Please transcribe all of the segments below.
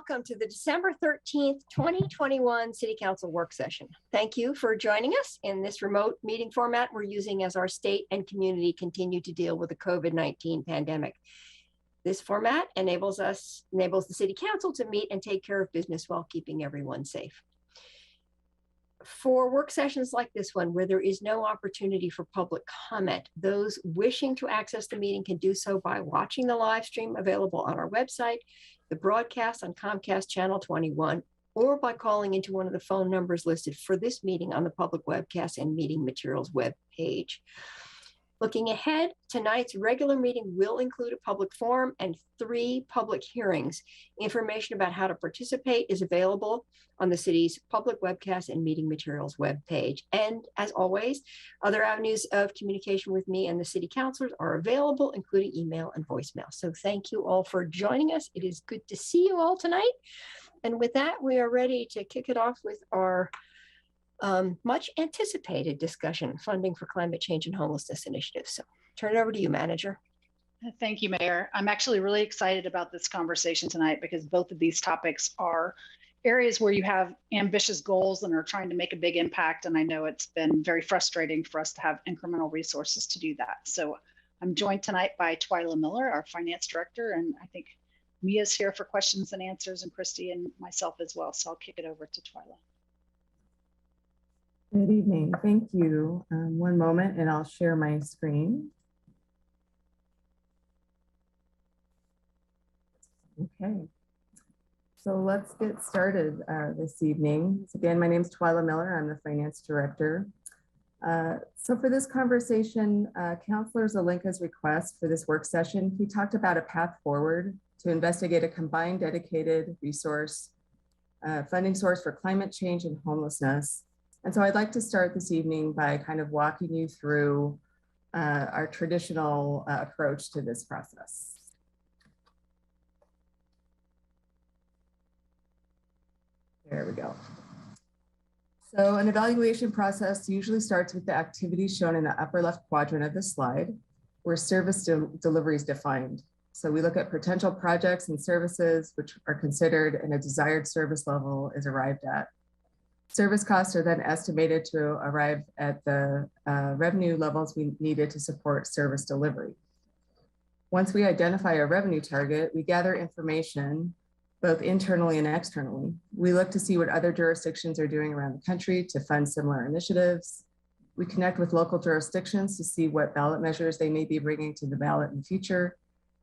welcome to the December 13th, 2021 City Council work session. Thank you for joining us in this remote meeting format we're using as our state and community continue to deal with the COVID-19 pandemic. This format enables the City Council to meet and take care of business while keeping everyone safe. For work sessions like this one, where there is no opportunity for public comment, those wishing to access the meeting can do so by watching the live stream available on our website, the broadcast on Comcast Channel 21, or by calling into one of the phone numbers listed for this meeting on the public webcast and meeting materials web page. Looking ahead, tonight's regular meeting will include a public forum and 3 public hearings. Information about how to participate is available on the city's public webcast and meeting materials webpage. And as always, other avenues of communication with me and the city councilors are available, including email and voicemail. So thank you all for joining us. It is good to see you all tonight. And with that, we are ready to kick it off with our much anticipated discussion, funding for climate change and homelessness initiatives. So turn it over to you, Manager. Thank you, Mayor. I'm actually really excited about this conversation tonight because both of these topics are areas where you have ambitious goals and are trying to make a big impact. And I know it's been very frustrating for us to have incremental resources to do that. So I'm joined tonight by Twyla Miller, our Finance Director, and I think Mia's here for questions and answers, and Christy and myself as well. So I'll kick it over to Twyla. Good evening. Thank you. One moment and I'll share my screen. Okay. So let's get started this evening. So again, my name is Twyla Miller. I'm the Finance Director. So for this conversation, Councilor Zelenka's request for this work session, he talked about a path forward to investigate a combined dedicated resource funding source for climate change and homelessness. And so I'd like to start this evening by kind of walking you through our traditional approach to this process. There we go. So an evaluation process usually starts with the activities shown in the upper left quadrant of the slide, where service delivery is defined. So we look at potential projects and services which are considered and a desired service level is arrived at. Service costs are then estimated to arrive at the revenue levels we needed to support service delivery. Once we identify a revenue target, we gather information both internally and externally. We look to see what other jurisdictions are doing around the country to fund similar initiatives. We connect with local jurisdictions to see what ballot measures they may be bringing to the ballot in the future,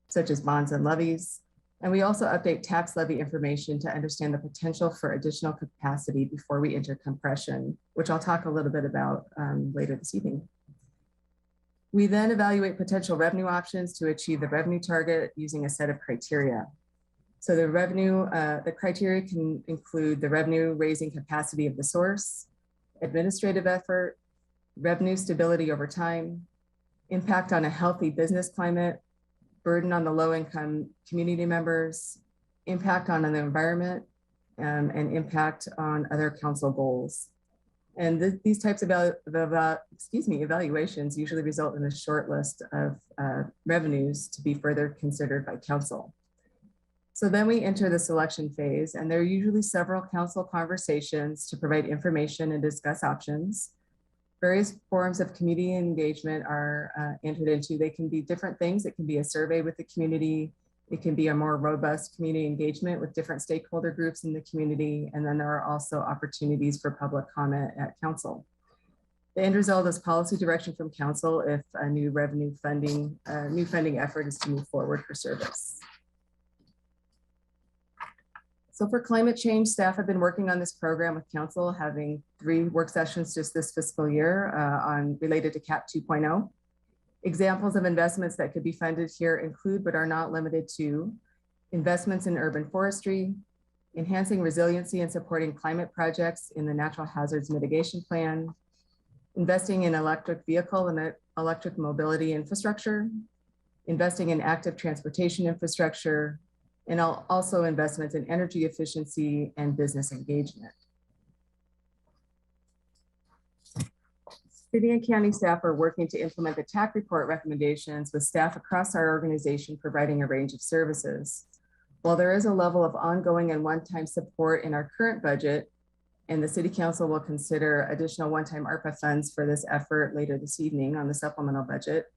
such as bonds and levies. And we also update tax levy information to understand the potential for additional capacity before we enter compression, which I'll talk a little bit about later this evening. We then evaluate potential revenue options to achieve the revenue target using a set of criteria. So the criteria can include the revenue raising capacity of the source, administrative effort, revenue stability over time, impact on a healthy business climate, burden on the low-income community members, impact on the environment, and impact on other council goals. And these types of evaluations usually result in a short list of revenues to be further considered by council. So then we enter the selection phase, and there are usually several council conversations to provide information and discuss options. Various forms of community engagement are entered into. They can be different things. It can be a survey with the community. It can be a more robust community engagement with different stakeholder groups in the community. And then there are also opportunities for public comment at council. The end result is policy direction from council if a new funding effort is to move forward for service. So for climate change, staff have been working on this program with council, having 3 work sessions just this fiscal year related to CAP 2.0. Examples of investments that could be funded here include, but are not limited to, investments in urban forestry, enhancing resiliency and supporting climate projects in the Natural Hazards Mitigation Plan, investing in electric vehicle and electric mobility infrastructure, investing in active transportation infrastructure, and also investments in energy efficiency and business engagement. City and county staff are working to implement the TAC report recommendations with staff across our organization providing a range of services. While there is a level of ongoing and one-time support in our current budget, and the City Council will consider additional one-time ARPA funds for this effort later this evening on the supplemental budget,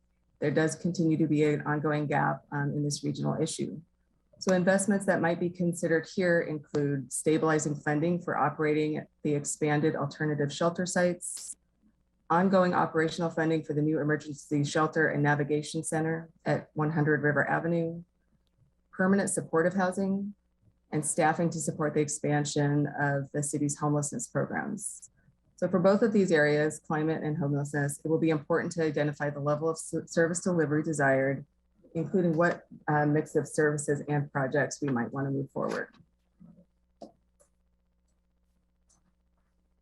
there does continue to be an ongoing gap in this regional issue. So investments that might be considered here include stabilizing funding for operating the expanded alternative shelter sites, ongoing operational funding for the new emergency shelter and navigation center at 100 River Avenue, permanent supportive housing, and staffing to support the expansion of the city's homelessness programs. So for both of these areas, climate and homelessness, it will be important to identify the level of service delivery desired, including what mix of services and projects we might want to move forward.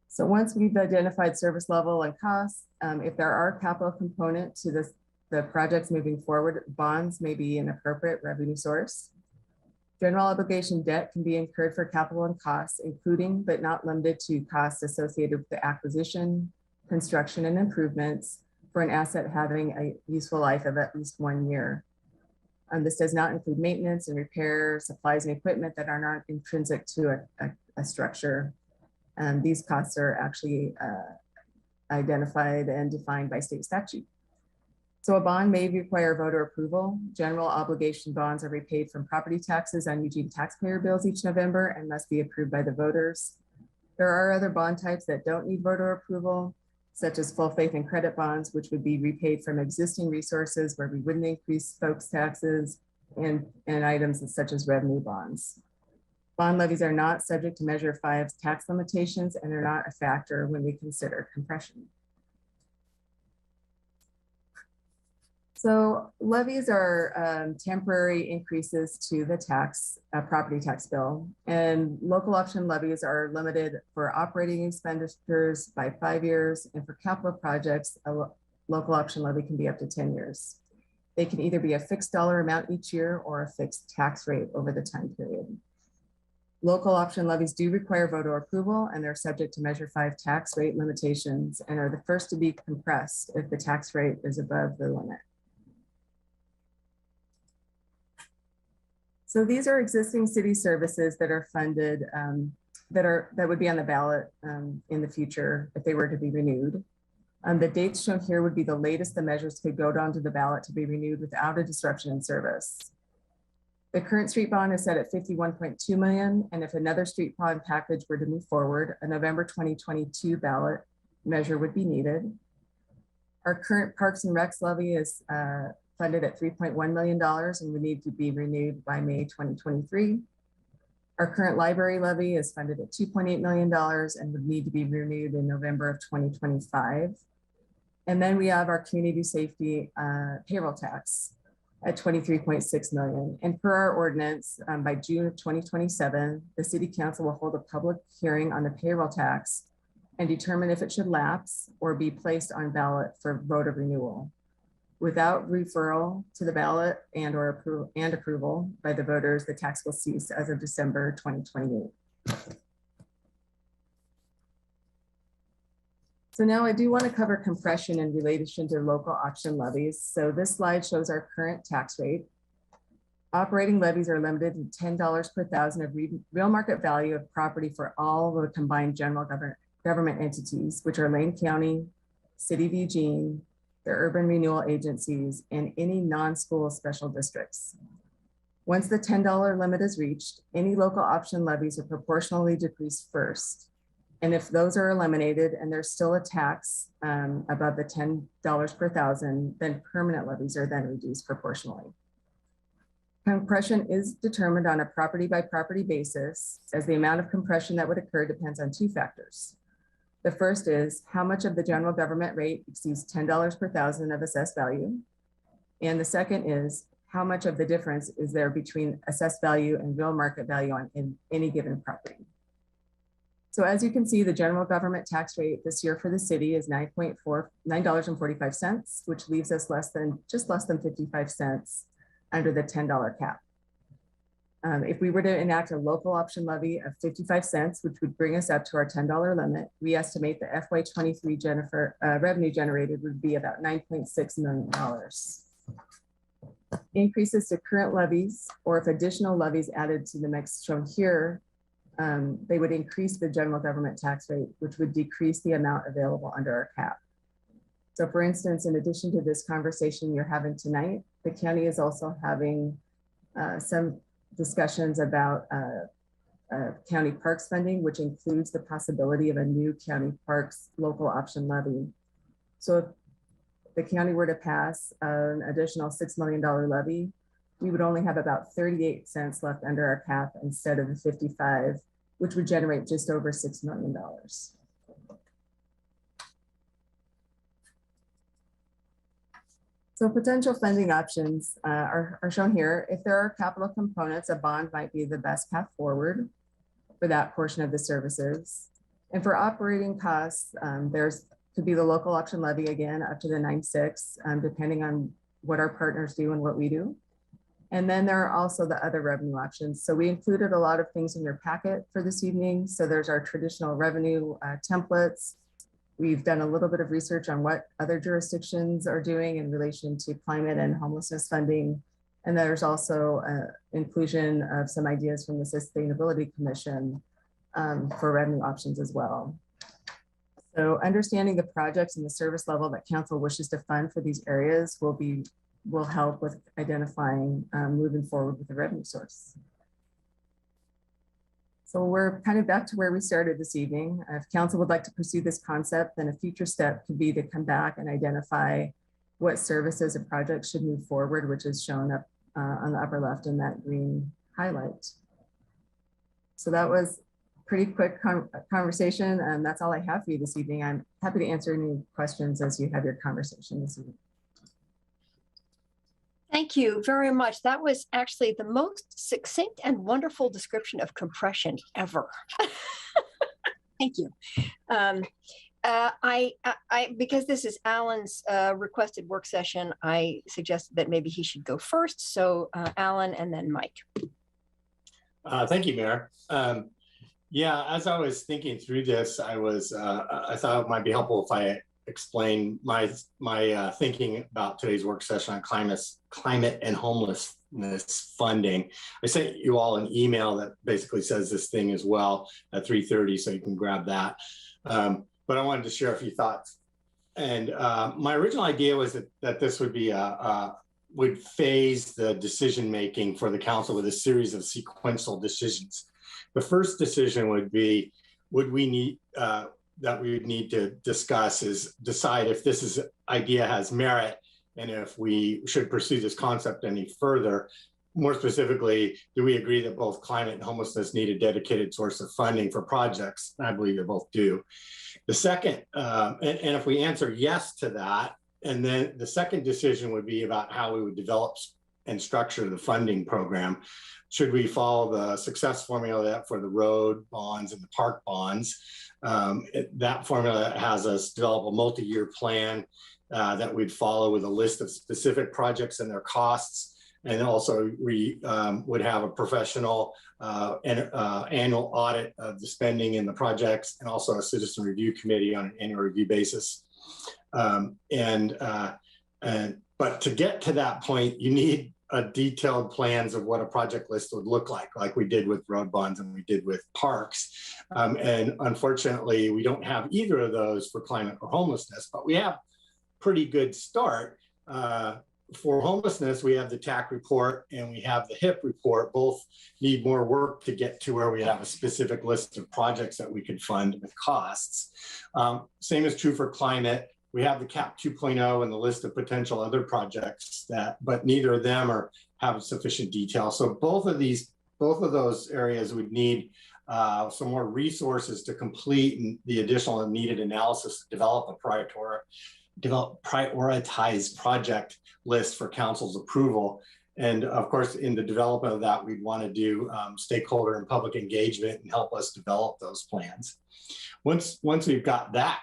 So once we've identified service level and costs, if there are capital component to the projects moving forward, bonds may be an appropriate revenue source. General obligation debt can be incurred for capital and costs, including but not limited to costs associated with the acquisition, construction, and improvements for an asset having a useful life of at least 1 year. This does not include maintenance and repair, supplies and equipment that are not intrinsic to a structure. These costs are actually identified and defined by state statute. So a bond may require voter approval. General obligation bonds are repaid from property taxes on Eugene taxpayer bills each November and must be approved by the voters. There are other bond types that don't need voter approval, such as full faith and credit bonds, which would be repaid from existing resources where we wouldn't increase folks' taxes, and items such as revenue bonds. Bond levies are not subject to Measure 5's tax limitations and are not a factor when we consider compression. So levies are temporary increases to the property tax bill, and local option levies are limited for operating expenditures by 5 years, and for capital projects, a local option levy can be up to 10 years. They can either be a fixed dollar amount each year or a fixed tax rate over the time period. Local option levies do require voter approval, and they're subject to Measure 5 tax rate limitations and are the first to be compressed if the tax rate is above the limit. So these are existing city services that are funded, that would be on the ballot in the future if they were to be renewed. The dates shown here would be the latest the measures could go down to the ballot to be renewed without a disruption in service. The current street bond is set at $51.2 million, and if another street bond package were to move forward, a November 2022 ballot measure would be needed. Our current Parks and Recs levy is funded at $3.1 million and would need to be renewed by May 2023. Our current library levy is funded at $2.8 million and would need to be renewed in November of 2025. And then we have our community safety payroll tax at $23.6 million. And per our ordinance, by June of 2027, the City Council will hold a public hearing on the payroll tax and determine if it should lapse or be placed on ballot for voter renewal. Without referral to the ballot and approval by the voters, the tax will cease as of December 2028. So now I do want to cover compression in relation to local option levies. So this slide shows our current tax rate. Operating levies are limited to $10 per thousand of real market value of property for all the combined general government entities, which are Lane County, City of Eugene, the urban renewal agencies, and any non-school special districts. Once the $10 limit is reached, any local option levies are proportionally decreased first. And if those are eliminated and there's still a tax above the $10 per thousand, then permanent levies are then reduced proportionally. Compression is determined on a property by property basis, as the amount of compression that would occur depends on two factors. The first is how much of the general government rate exceeds $10 per thousand of assessed value. And the second is how much of the difference is there between assessed value and real market value in any given property. So as you can see, the general government tax rate this year for the city is $9.45, which leaves us just less than 55 cents under the $10 cap. If we were to enact a local option levy of 55 cents, which would bring us up to our $10 limit, we estimate the FY23 revenue generated would be about $9.6 million. Increases to current levies, or if additional levies added to the mix shown here, they would increase the general government tax rate, which would decrease the amount available under our cap. So for instance, in addition to this conversation you're having tonight, the county is also having some discussions about county parks funding, which includes the possibility of a new county parks local option levy. So if the county were to pass an additional $6 million levy, we would only have about 38 cents left under our cap instead of the 55, which would generate just over $6 million. So potential funding options are shown here. If there are capital components, a bond might be the best path forward for that portion of the services. And for operating costs, there's could be the local option levy again, up to the 9.6, depending on what our partners do and what we do. And then there are also the other revenue options. So we included a lot of things in your packet for this evening. So there's our traditional revenue templates. We've done a little bit of research on what other jurisdictions are doing in relation to climate and homelessness funding. And there's also inclusion of some ideas from the Sustainability Commission for revenue options as well. So understanding the projects and the service level that council wishes to fund for these areas will help with identifying moving forward with the revenue source. So we're kind of back to where we started this evening. If council would like to pursue this concept, then a future step could be to come back and identify what services and projects should move forward, which is shown up on the upper left in that green highlight. So that was pretty quick conversation, and that's all I have for you this evening. I'm happy to answer any questions as you have your conversation this evening. Thank you very much. That was actually the most succinct and wonderful description of compression ever. Thank you. Because this is Alan's requested work session, I suggested that maybe he should go first. So Alan and then Mike. Thank you, Mayor. Yeah, as I was thinking through this, I thought it might be helpful if I explain my thinking about today's work session on climate and homelessness funding. I sent you all an email that basically says this thing as well at 3:30, so you can grab that. But I wanted to share a few thoughts. And my original idea was that this would be would phase the decision making for the council with a series of sequential decisions. The first decision would be, would we need that we would need to discuss is decide if this idea has merit and if we should pursue this concept any further. More specifically, do we agree that both climate and homelessness need a dedicated source of funding for projects? I believe they both do. The second, and if we answer yes to that, and then the second decision would be about how we would develop and structure the funding program. Should we follow the success formula for the road bonds and the park bonds? That formula has us develop a multi-year plan that we'd follow with a list of specific projects and their costs. And also we would have a professional annual audit of the spending in the projects, and also a citizen review committee on an annual review basis. But to get to that point, you need detailed plans of what a project list would look like we did with road bonds and we did with parks. And unfortunately, we don't have either of those for climate or homelessness, but we have pretty good start. For homelessness, we have the TAC report and we have the HIP report. Both need more work to get to where we have a specific list of projects that we could fund with costs. Same is true for climate. We have the CAP 2.0 and the list of potential other projects but neither of them have sufficient detail. So both of those areas would need some more resources to complete the additional and needed analysis to develop a prioritized project list for council's approval. And of course, in the development of that, we'd want to do stakeholder and public engagement and help us develop those plans. Once we've got that,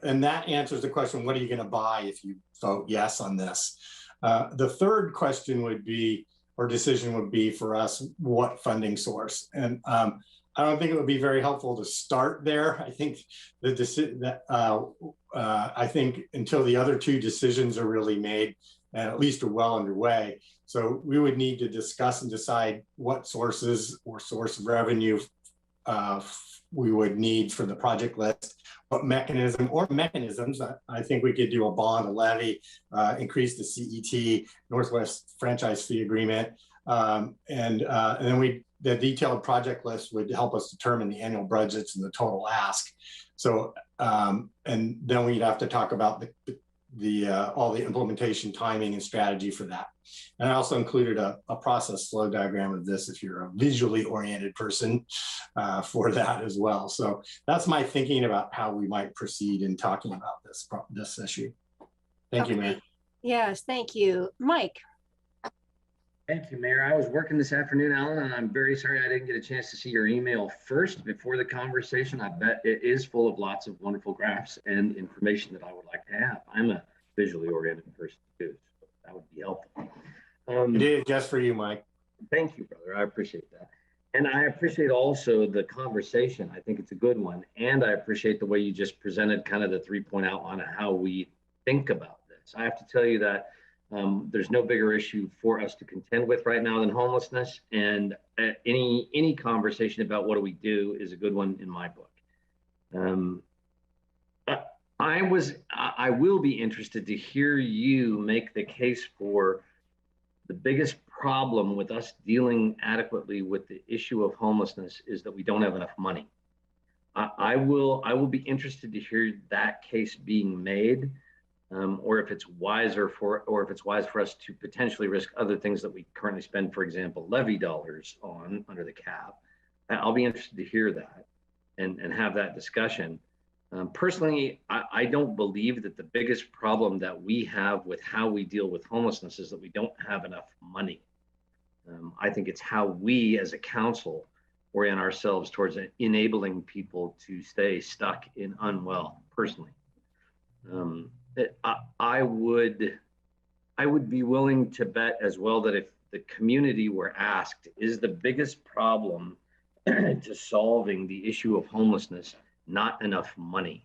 and that answers the question, what are you going to buy if you vote yes on this? The third question would be, or decision would be for us, what funding source? And I don't think it would be very helpful to start there. I think I think until the other two decisions are really made, and at least are well underway. So we would need to discuss and decide what sources or source of revenue we would need for the project list, what mechanism or mechanisms. I think we could do a bond, a levy, increase the CET, Northwest Franchise Fee Agreement, and then the detailed project list would help us determine the annual budgets and the total ask. So, and then we'd have to talk about all the implementation timing and strategy for that. And I also included a process flow diagram of this if you're a visually oriented person for that as well. So that's my thinking about how we might proceed in talking about this issue. Thank you, Mayor. Yes, thank you. Mike. Thank you, Mayor. I was working this afternoon, Alan, and I'm very sorry I didn't get a chance to see your email first before the conversation. I bet it is full of lots of wonderful graphs and information that I would like to have. I'm a visually oriented person too, so that would be helpful. It is just for you, Mike. Thank you, brother. I appreciate that. And I appreciate also the conversation. I think it's a good one. And I appreciate the way you just presented kind of the 3-point outline of how we think about this. I have to tell you that there's no bigger issue for us to contend with right now than homelessness. And any conversation about what do we do is a good one in my book. I will be interested to hear you make the case for the biggest problem with us dealing adequately with the issue of homelessness is that we don't have enough money. I will be interested to hear that case being made, or if it's wise for us to potentially risk other things that we currently spend, for example, levy dollars on under the cap. I'll be interested to hear that and have that discussion. Personally, I don't believe that the biggest problem that we have with how we deal with homelessness is that we don't have enough money. I think it's how we as a council orient ourselves towards enabling people to stay stuck in unwell personally. I would be willing to bet as well that if the community were asked, is the biggest problem to solving the issue of homelessness not enough money?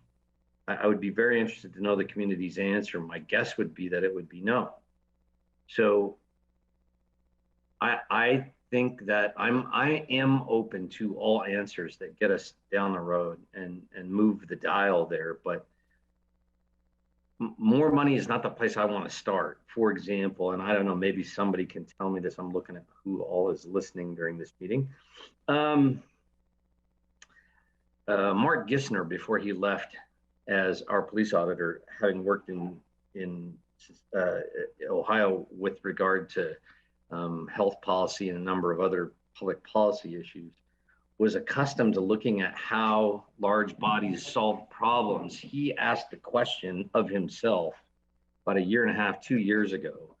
I would be very interested to know the community's answer. My guess would be that it would be no. So I think that I am open to all answers that get us down the road and move the dial there, but more money is not the place I want to start. For example, and I don't know, maybe somebody can tell me this. I'm looking at who all is listening during this meeting. Mark Gissner, before he left as our police auditor, having worked in Ohio with regard to health policy and a number of other public policy issues, was accustomed to looking at how large bodies solve problems. He asked the question of himself about 1.5 years, 2 years ago,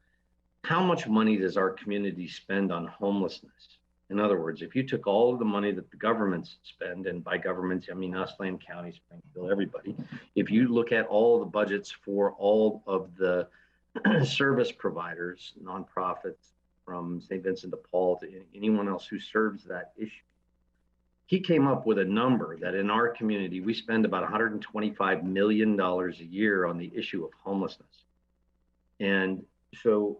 how much money does our community spend on homelessness? In other words, if you took all of the money that the governments spend, and by governments, I mean us, Lane County, Springfield, everybody, if you look at all the budgets for all of the service providers, nonprofits, from St. Vincent de Paul to anyone else who serves that issue, he came up with a number that in our community, we spend about $125 million a year on the issue of homelessness. And so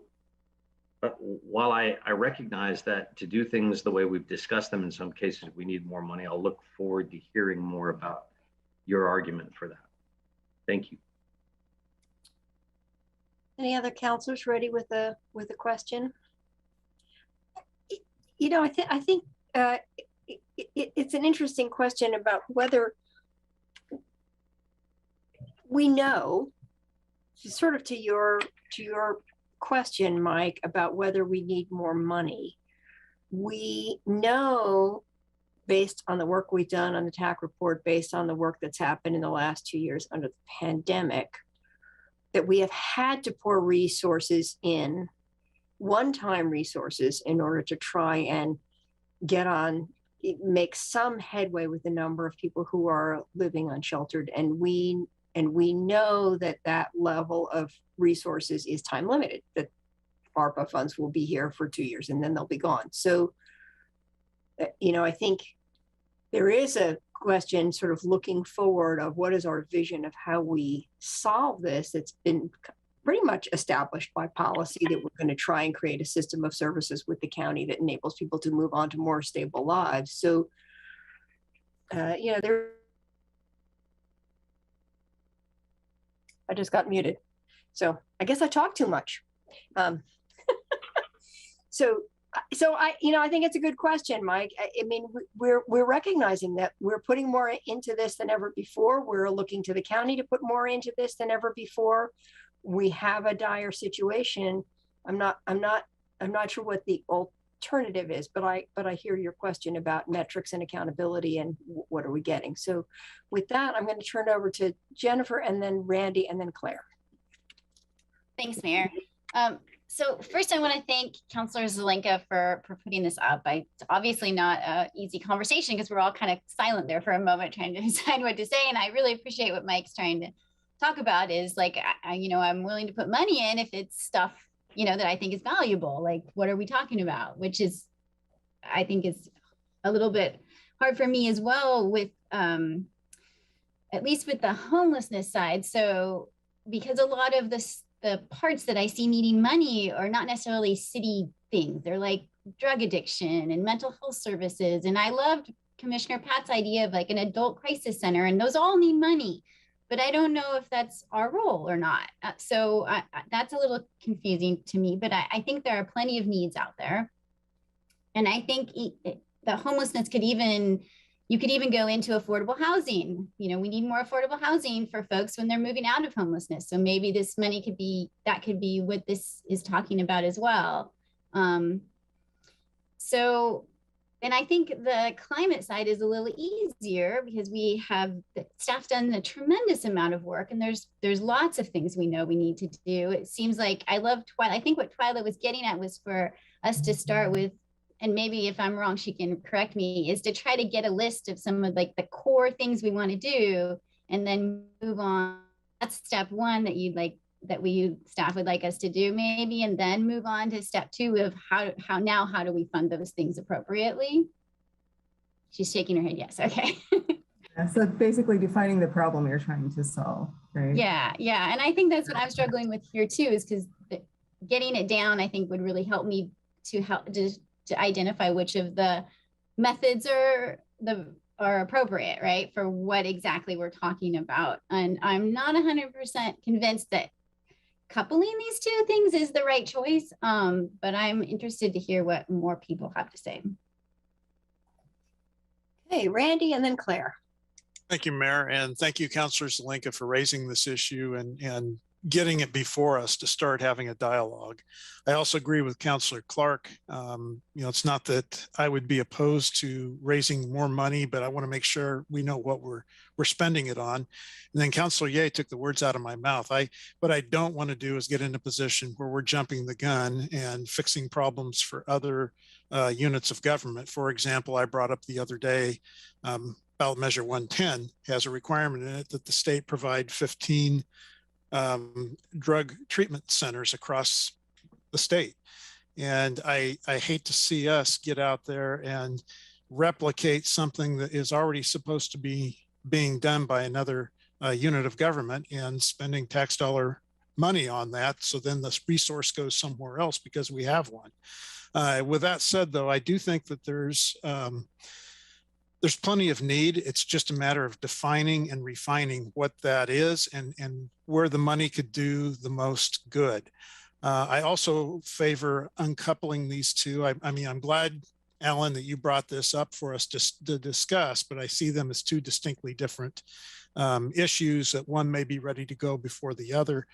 while I recognize that to do things the way we've discussed them in some cases, we need more money, I'll look forward to hearing more about your argument for that. Thank you. Any other counselors ready with a question? You know, I think it's an interesting question about whether we know, sort of to your question, Mike, about whether we need more money. We know, based on the work we've done on the TAC report, based on the work that's happened in the last 2 years under the pandemic, that we have had to pour resources in, one-time resources, in order to try and make some headway with the number of people who are living unsheltered. And we know that that level of resources is time limited, that ARPA funds will be here for 2 years and then they'll be gone. So, you know, I think there is a question sort of looking forward of what is our vision of how we solve this. It's been pretty much established by policy that we're going to try and create a system of services with the county that enables people to move on to more stable lives. So, I just got muted. So I guess I talk too much. So I think it's a good question, Mike. I mean, we're recognizing that we're putting more into this than ever before. We're looking to the county to put more into this than ever before. We have a dire situation. I'm not sure what the alternative is, but I hear your question about metrics and accountability and what are we getting. So with that, I'm going to turn it over to Jennifer and then Randy and then Claire. Thanks, Mayor. So first, I want to thank Councilor Zelenka for putting this up. It's obviously not an easy conversation because we're all kind of silent there for a moment trying to decide what to say. And I really appreciate what Mike's trying to talk about is like, I'm willing to put money in if it's stuff, that I think is valuable. Like, what are we talking about? Which is, I think is a little bit hard for me as well with, at least with the homelessness side. So because a lot of the parts that I see needing money are not necessarily city things. They're like drug addiction and mental health services. And I loved Commissioner Pat's idea of like an adult crisis center, and those all need money, but I don't know if that's our role or not. So that's a little confusing to me, but I think there are plenty of needs out there. And I think the homelessness you could even go into affordable housing. We need more affordable housing for folks when they're moving out of homelessness. So maybe this money could be what this is talking about as well. And I think the climate side is a little easier because we have the staff done a tremendous amount of work, and there's lots of things we know we need to do. It seems like I love Twyla. I think what Twyla was getting at was for us to start with, and maybe if I'm wrong, she can correct me, is to try to get a list of some of like the core things we want to do and then move on. That's step one that staff would like us to do maybe, and then move on to step two of how do we fund those things appropriately? She's shaking her head, yes, okay. Yeah, so basically defining the problem you're trying to solve, right? Yeah. And I think that's what I'm struggling with here too, is because getting it down, I think would really help me to identify which of the methods are appropriate, right, for what exactly we're talking about. And I'm not 100% convinced that coupling these two things is the right choice, but I'm interested to hear what more people have to say. Okay, Randy and then Claire. Thank you, Mayor, and thank you, Councilor Zelenka, for raising this issue and getting it before us to start having a dialogue. I also agree with Councilor Clark. It's not that I would be opposed to raising more money, but I want to make sure we know what we're spending it on. And then Councilor Ye took the words out of my mouth. What I don't want to do is get in a position where we're jumping the gun and fixing problems for other units of government. For example, I brought up the other day, ballot measure 110 has a requirement in it that the state provide 15 drug treatment centers across the state. And I hate to see us get out there and replicate something that is already supposed to be being done by another unit of government and spending tax dollar money on that. So then this resource goes somewhere else because we have one. With that said, though, I do think that there's plenty of need. It's just a matter of defining and refining what that is and where the money could do the most good. I also favor uncoupling these two. I mean, I'm glad, Alan, that you brought this up for us to discuss, but I see them as two distinctly different issues that one may be ready to go before the other.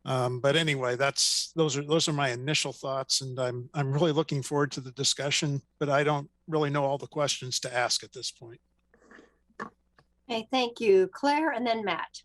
But anyway, those are my initial thoughts, and I'm really looking forward to the discussion, but I don't really know all the questions to ask at this point. Okay, thank you, Claire, and then Matt.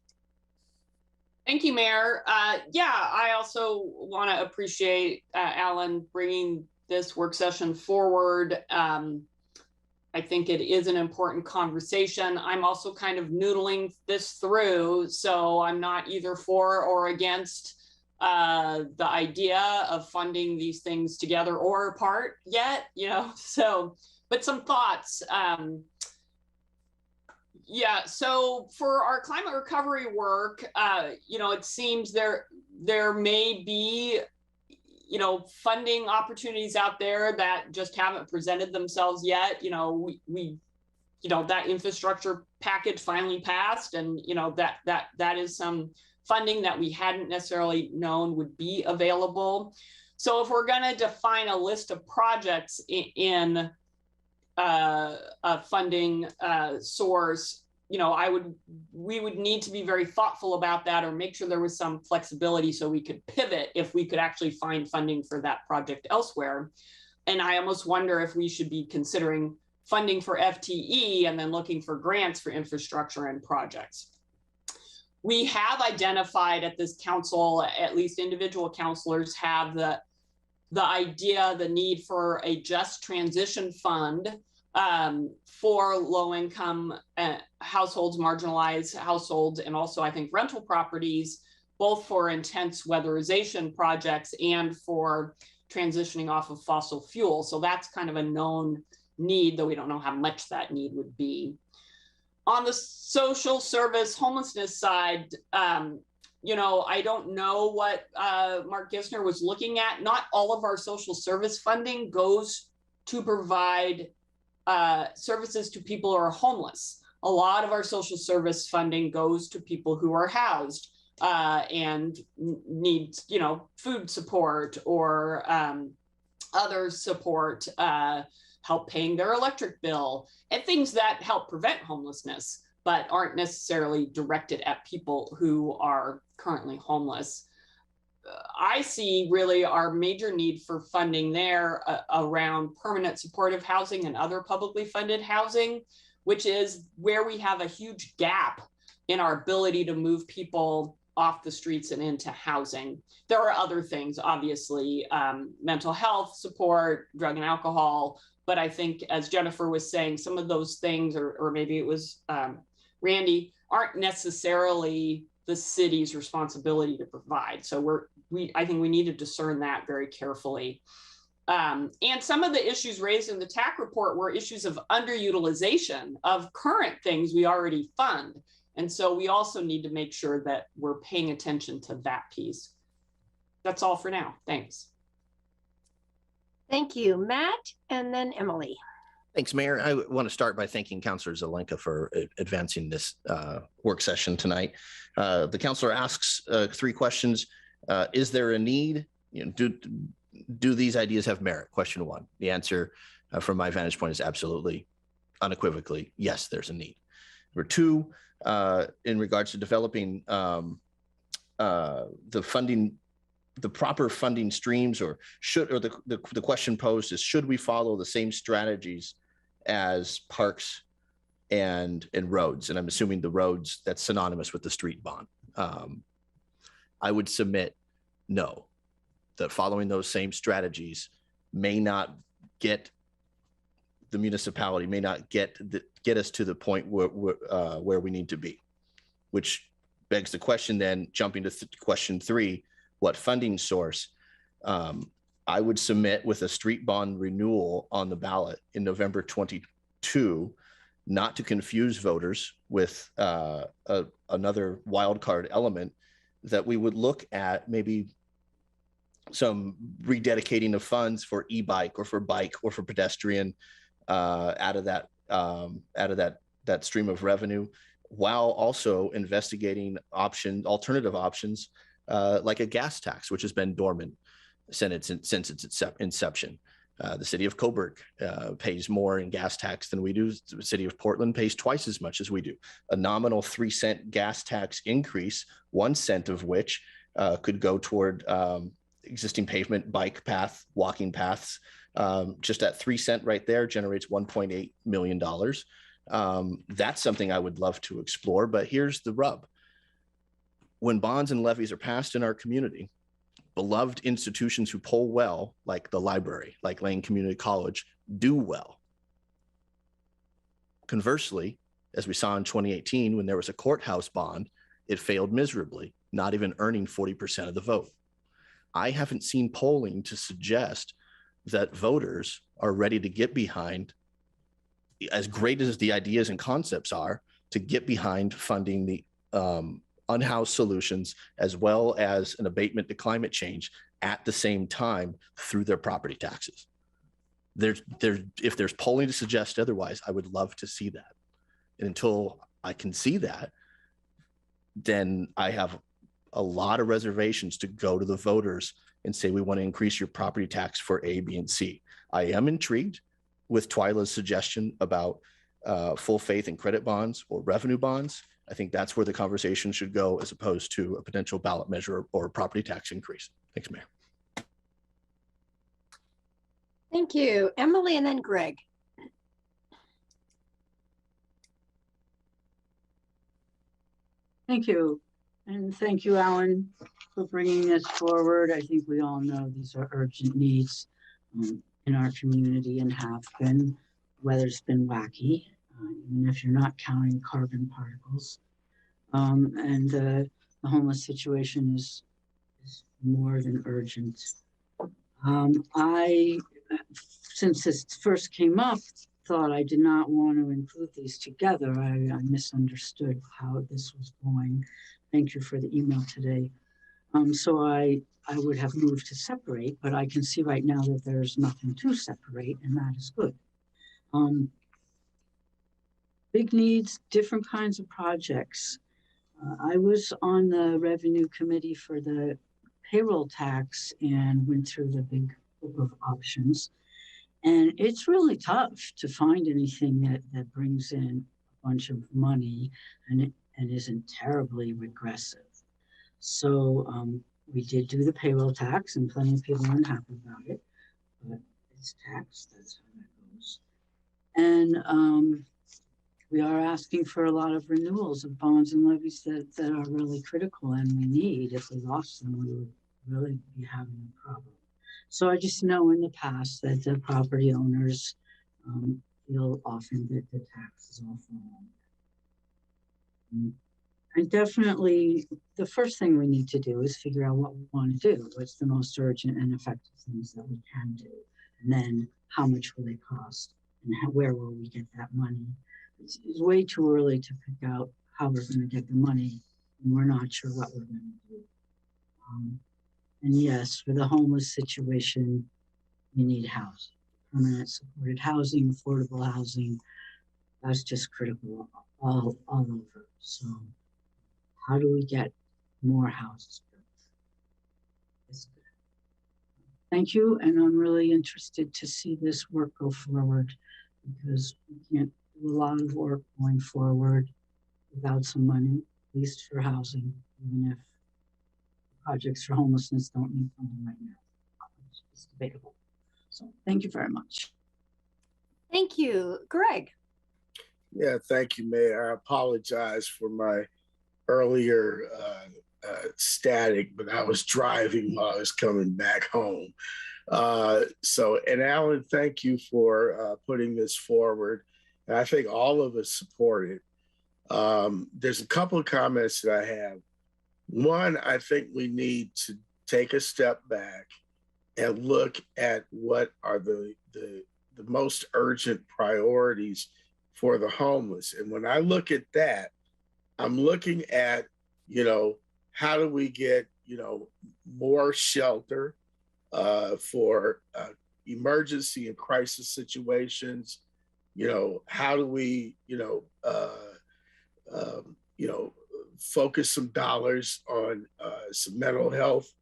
Thank you, Mayor. I also want to appreciate Alan bringing this work session forward. I think it is an important conversation. I'm also kind of noodling this through, so I'm not either for or against the idea of funding these things together or apart yet, so, but some thoughts. Yeah, so for our climate recovery work, it seems there may be, funding opportunities out there that just haven't presented themselves yet. That infrastructure package finally passed, and that is some funding that we hadn't necessarily known would be available. So if we're going to define a list of projects in a funding source, we would need to be very thoughtful about that, or make sure there was some flexibility so we could pivot if we could actually find funding for that project elsewhere. And I almost wonder if we should be considering funding for FTE and then looking for grants for infrastructure and projects. We have identified at this council, at least individual councilors have the idea, the need for a just transition fund for low-income households, marginalized households, and also I think rental properties, both for intense weatherization projects and for transitioning off of fossil fuel. So that's kind of a known need, though we don't know how much that need would be. On the social service homelessness side, I don't know what Mark Gissner was looking at. Not all of our social service funding goes to provide services to people who are homeless. A lot of our social service funding goes to people who are housed and need, food support or other support, help paying their electric bill, and things that help prevent homelessness, but aren't necessarily directed at people who are currently homeless. I see really our major need for funding there around permanent supportive housing and other publicly funded housing, which is where we have a huge gap in our ability to move people off the streets and into housing. There are other things, obviously, mental health support, drug and alcohol, but I think, as Jennifer was saying, some of those things, or maybe it was Randy, aren't necessarily the city's responsibility to provide. So I think we need to discern that very carefully. And some of the issues raised in the TAC report were issues of underutilization of current things we already fund. And so we also need to make sure that we're paying attention to that piece. That's all for now. Thanks. Thank you, Matt, and then Emily. Thanks, Mayor. I want to start by thanking Councilor Zelenka for advancing this work session tonight. The councilor asks 3 questions. Is there a need? Do these ideas have merit? Question 1. The answer from my vantage point is absolutely, unequivocally, yes, there's a need. Number 2, in regards to developing the proper funding streams, or the question posed is, should we follow the same strategies as parks and roads? And I'm assuming the roads, that's synonymous with the street bond. I would submit no, that following those same strategies may not get the municipality, may not get us to the point where we need to be, which begs the question then, jumping to question 3, what funding source? I would submit, with a street bond renewal on the ballot in November 22, not to confuse voters with another wild card element, that we would look at maybe some rededicating of funds for e-bike or for bike or for pedestrian out of that stream of revenue, while also investigating alternative options like a gas tax, which has been dormant since its inception. The city of Coburg pays more in gas tax than we do. The city of Portland pays twice as much as we do. A nominal 3-cent gas tax increase, 1 cent of which could go toward existing pavement, bike path, walking paths. Just that 3 cent right there generates $1.8 million. That's something I would love to explore, but here's the rub. When bonds and levies are passed in our community, beloved institutions who poll well, like the library, like Lane Community College, do well. Conversely, as we saw in 2018, when there was a courthouse bond, it failed miserably, not even earning 40% of the vote. I haven't seen polling to suggest that voters are ready to get behind, as great as the ideas and concepts are, to get behind funding the unhoused solutions as well as an abatement to climate change at the same time through their property taxes. If there's polling to suggest otherwise, I would love to see that. And until I can see that, then I have a lot of reservations to go to the voters and say, we want to increase your property tax for A, B, and C. I am intrigued with Twyla's suggestion about full faith and credit bonds or revenue bonds. I think that's where the conversation should go as opposed to a potential ballot measure or property tax increase. Thanks, Mayor. Thank you. Emily and then Greg. Thank you. And thank you, Alan, for bringing this forward. I think we all know these are urgent needs in our community and have been. Weather's been wacky, even if you're not counting carbon particles. And the homeless situation is more than urgent. Since this first came up, thought I did not want to include these together. I misunderstood how this was going. Thank you for the email today. So I would have moved to separate, but I can see right now that there's nothing to separate, and that is good. Big needs, different kinds of projects. I was on the revenue committee for the payroll tax and went through the big book of options. And it's really tough to find anything that brings in a bunch of money and isn't terribly regressive. So we did do the payroll tax, and plenty of people aren't happy about it, but it's tax, that's how that goes. And we are asking for a lot of renewals of bonds and levies that are really critical and we need. If we lost them, we would really be having a problem. So I just know in the past that the property owners feel often that the tax is all falling. And definitely the first thing we need to do is figure out what we want to do. What's the most urgent and effective things that we can do? And then how much will they cost? And where will we get that money? It's way too early to pick out how we're going to get the money, and we're not sure what we're going to do. And yes, for the homeless situation, we need housing, permanent supported housing, affordable housing. That's just critical all over. So how do we get more houses built? Thank you, and I'm really interested to see this work go forward because we can't do a lot of work going forward without some money, at least for housing, even if projects for homelessness don't need funding right now. It's debatable. So thank you very much. Thank you. Greg. Yeah, thank you, Mayor. I apologize for my earlier static, but I was driving while I was coming back home. And Alan, thank you for putting this forward. And I think all of us support it. There's a couple of comments that I have. One, I think we need to take a step back and look at what are the most urgent priorities for the homeless. And when I look at that, I'm looking at, how do we get, more shelter for emergency and crisis situations? How do we, focus some dollars on some mental health,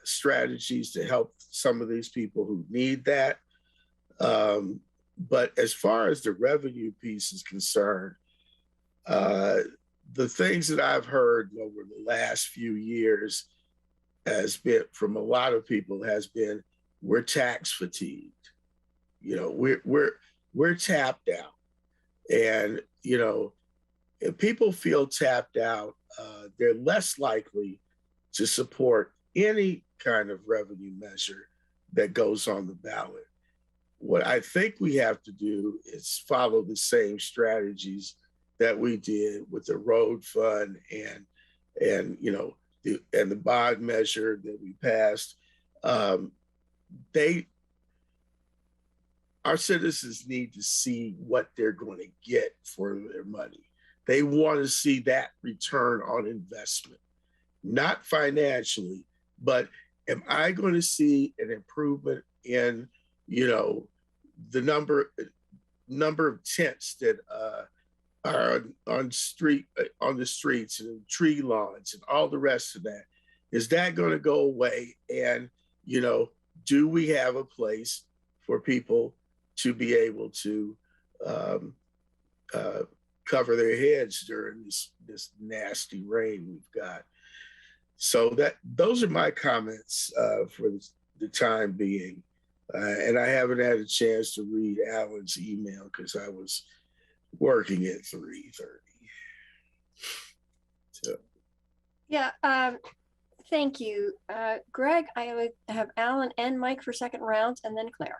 strategies to help some of these people who need that. But as far as the revenue piece is concerned, the things that I've heard over the last few years has been from a lot of people has been, we're tax fatigued. We're tapped out. And, if people feel tapped out, they're less likely to support any kind of revenue measure that goes on the ballot. What I think we have to do is follow the same strategies that we did with the road fund and the bond measure that we passed. our citizens need to see what they're going to get for their money. They want to see that return on investment, not financially, but am I going to see an improvement in, you know, the number of tents that are on the streets and tree lawns and all the rest of that? Is that going to go away? And, you know, do we have a place for people to be able to cover their heads during this nasty rain we've got? So those are my comments for the time being. And I haven't had a chance to read Alan's email because I was working at 3:30. So. Yeah, thank you. Greg, I would have Alan and Mike for second rounds and then Claire.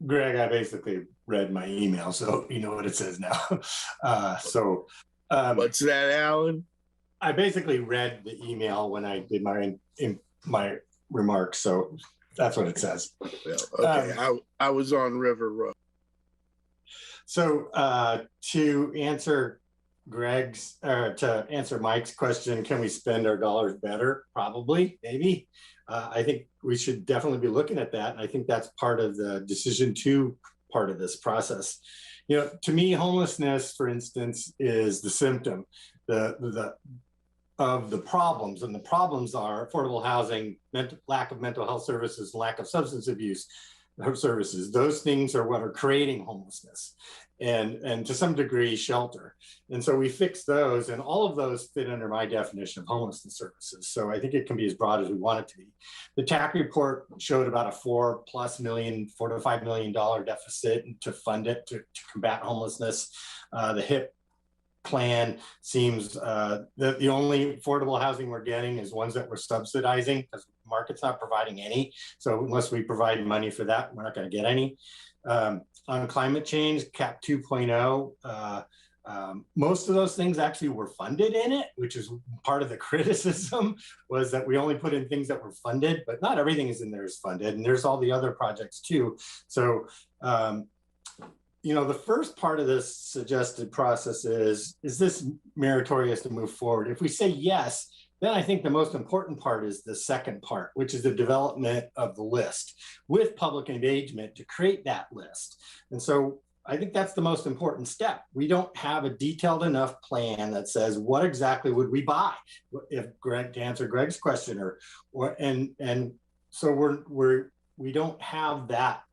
Greg, I basically read my email, so you know what it says now. What's that, Alan? I basically read the email when I did my remarks, so that's what it says. Okay, I was on River Road. So to answer Mike's question, can we spend our dollars better? Probably, maybe. I think we should definitely be looking at that. And I think that's part of the decision to part of this process. You know, to me, homelessness, for instance, is the symptom of the problems. And the problems are affordable housing, lack of mental health services, lack of substance abuse services. Those things are what are creating homelessness and to some degree shelter. And so we fix those, and all of those fit under my definition of homelessness services. So I think it can be as broad as we want it to be. The TAC report showed about a $4 to $5 million deficit to fund it to combat homelessness. The HIP plan seems that the only affordable housing we're getting is ones that we're subsidizing because the market's not providing any. So unless we provide money for that, we're not going to get any. On climate change, CAP 2.0, most of those things actually were funded in it, which is part of the criticism, was that we only put in things that were funded, but not everything is in there is funded. And there's all the other projects too. So, you know, the first part of this suggested process is this meritorious to move forward? If we say yes, then I think the most important part is the second part, which is the development of the list with public engagement to create that list. And so I think that's the most important step. We don't have a detailed enough plan that says what exactly would we buy, if Greg, to answer Greg's question, and so we don't have that.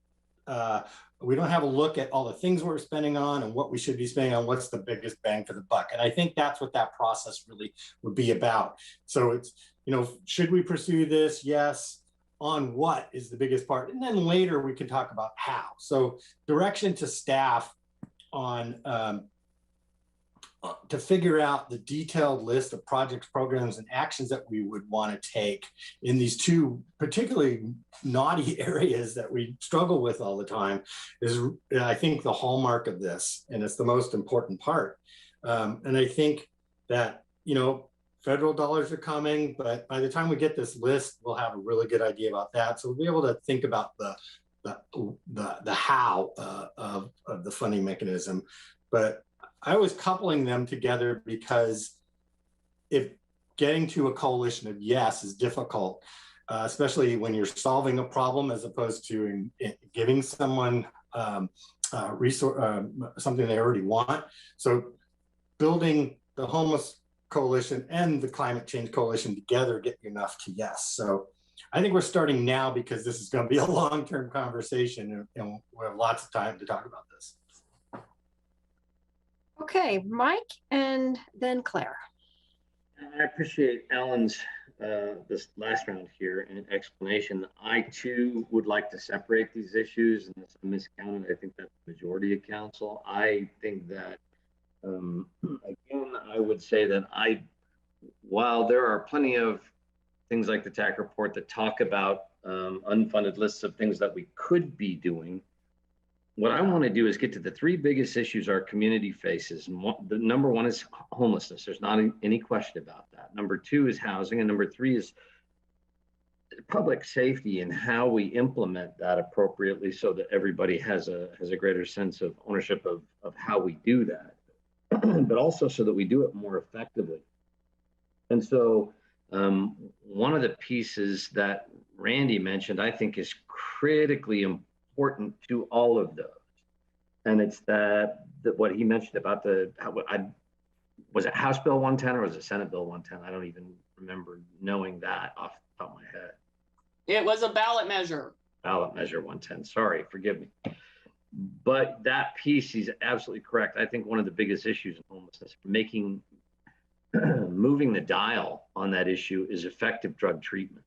We don't have a look at all the things we're spending on and what we should be spending on, what's the biggest bang for the buck. And I think that's what that process really would be about. So it's, you know, should we pursue this? Yes. On what is the biggest part? And then later we can talk about how. So direction to staff on to figure out the detailed list of projects, programs, and actions that we would want to take in these two particularly naughty areas that we struggle with all the time is, I think, the hallmark of this, and it's the most important part. And I think that, you know, federal dollars are coming, but by the time we get this list, we'll have a really good idea about that. So we'll be able to think about the how of the funding mechanism. But I was coupling them together because if getting to a coalition of yes is difficult, especially when you're solving a problem as opposed to giving someone something they already want. So building the homeless coalition and the climate change coalition together get you enough to yes. So I think we're starting now because this is going to be a long-term conversation and we have lots of time to talk about this. Okay, Mike and then Claire. I appreciate Alan's this last round here and explanation. I too would like to separate these issues, and it's miscounted. I think that's the majority of council. I think that again, I would say that while there are plenty of things like the TAC report that talk about unfunded lists of things that we could be doing, what I want to do is get to the three biggest issues our community faces. And the number one is homelessness. There's not any question about that. Number two is housing. And number three is public safety and how we implement that appropriately so that everybody has a greater sense of ownership of how we do that, but also so that we do it more effectively. And so one of the pieces that Randy mentioned, I think, is critically important to all of those. And it's that what he mentioned about was it House Bill 110 or was it Senate Bill 110? I don't even remember knowing that off the top of my head. It was a ballot measure. Ballot measure 110. Sorry, forgive me. But that piece, he's absolutely correct. I think one of the biggest issues in homelessness, moving the dial on that issue, is effective drug treatment.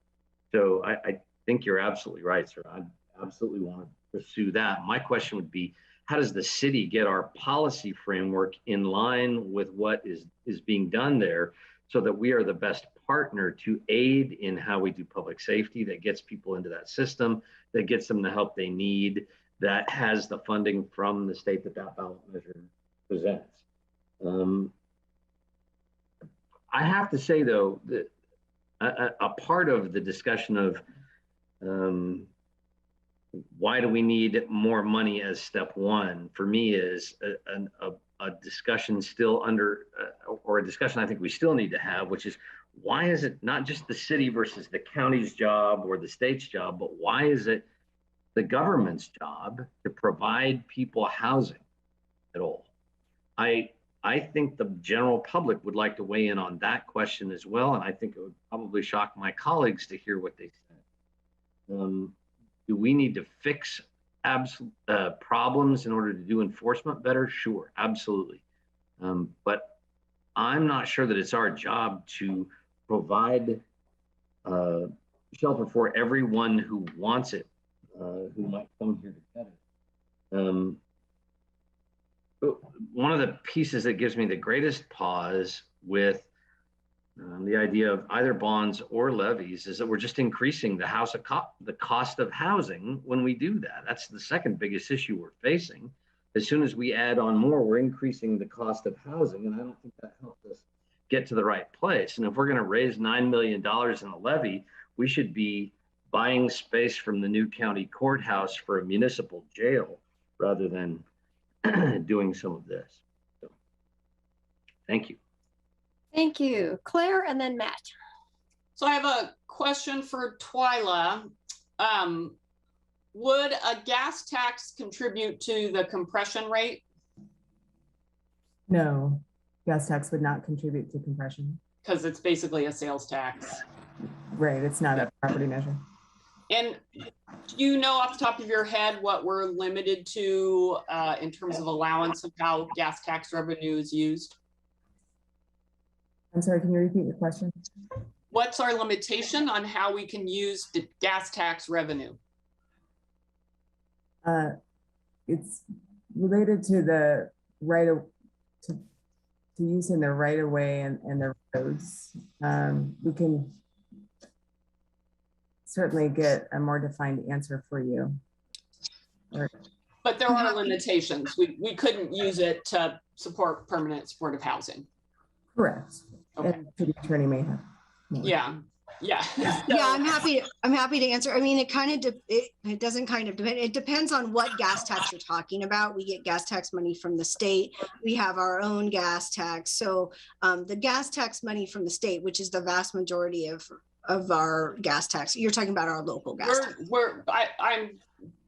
So I think you're absolutely right, sir. I absolutely want to pursue that. My question would be, how does the city get our policy framework in line with what is being done there so that we are the best partner to aid in how we do public safety that gets people into that system, that gets them the help they need, that has the funding from the state that ballot measure presents. I have to say, though, that a part of the discussion of why do we need more money as step one, for me, is a discussion still or a discussion I think we still need to have, which is, why is it not just the city versus the county's job or the state's job, but why is it the government's job to provide people housing at all? I think the general public would like to weigh in on that question as well, and I think it would probably shock my colleagues to hear what they said. Do we need to fix problems in order to do enforcement better? Sure, absolutely. But I'm not sure that it's our job to provide shelter for everyone who wants it, who might come here to get it. One of the pieces that gives me the greatest pause with the idea of either bonds or levies is that we're just increasing the cost of housing when we do that. That's the second biggest issue we're facing. As soon as we add on more, we're increasing the cost of housing, and I don't think that helps us get to the right place. And if we're going to raise $9 million in a levy, we should be buying space from the new county courthouse for a municipal jail rather than doing some of this. So, thank you. Thank you. Claire and then Matt. So I have a question for Twyla. Would a gas tax contribute to the compression rate? No, gas tax would not contribute to compression. Because it's basically a sales tax. Right, it's not a property measure. And do you know off the top of your head what we're limited to in terms of allowance of how gas tax revenue is used? I'm sorry, can you repeat your question? What's our limitation on how we can use the gas tax revenue? It's related to the right of to use in the right of way and the roads. We can certainly get a more defined answer for you. But there are limitations. We couldn't use it to support permanent supportive housing. Correct. Okay. And the attorney may have more. Yeah. Yeah, I'm happy to answer. I mean, it doesn't kind of depend. It depends on what gas tax you're talking about. We get gas tax money from the state. We have our own gas tax. So the gas tax money from the state, which is the vast majority of our gas tax, you're talking about our local gas tax. I'm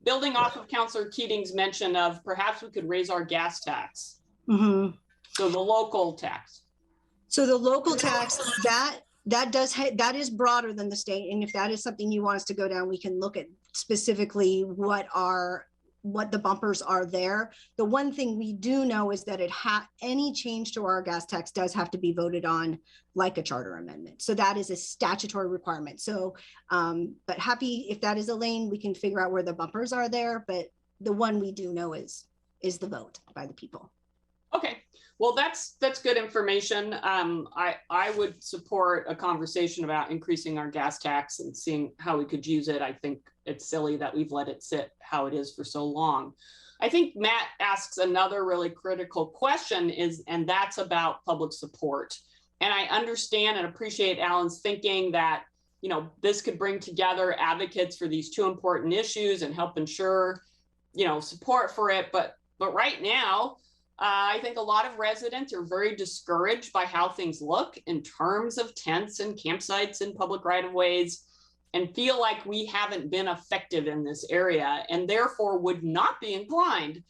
building off of Councillor Keating's mention of perhaps we could raise our gas tax. Mm-hmm. So the local tax. So the local tax, that is broader than the state. And if that is something you want us to go down, we can look at specifically what the bumpers are there. The one thing we do know is that any change to our gas tax does have to be voted on like a charter amendment. So that is a statutory requirement. So, but happy if that is a lane, we can figure out where the bumpers are there. But the one we do know is the vote by the people. Okay. Well, that's good information. I would support a conversation about increasing our gas tax and seeing how we could use it. I think it's silly that we've let it sit how it is for so long. I think Matt asks another really critical question and that's about public support. And I understand and appreciate Alan's thinking that this could bring together advocates for these two important issues and help ensure, support for it. But right now, I think a lot of residents are very discouraged by how things look in terms of tents and campsites and public right-of-ways, and feel like we haven't been effective in this area, and therefore would not be inclined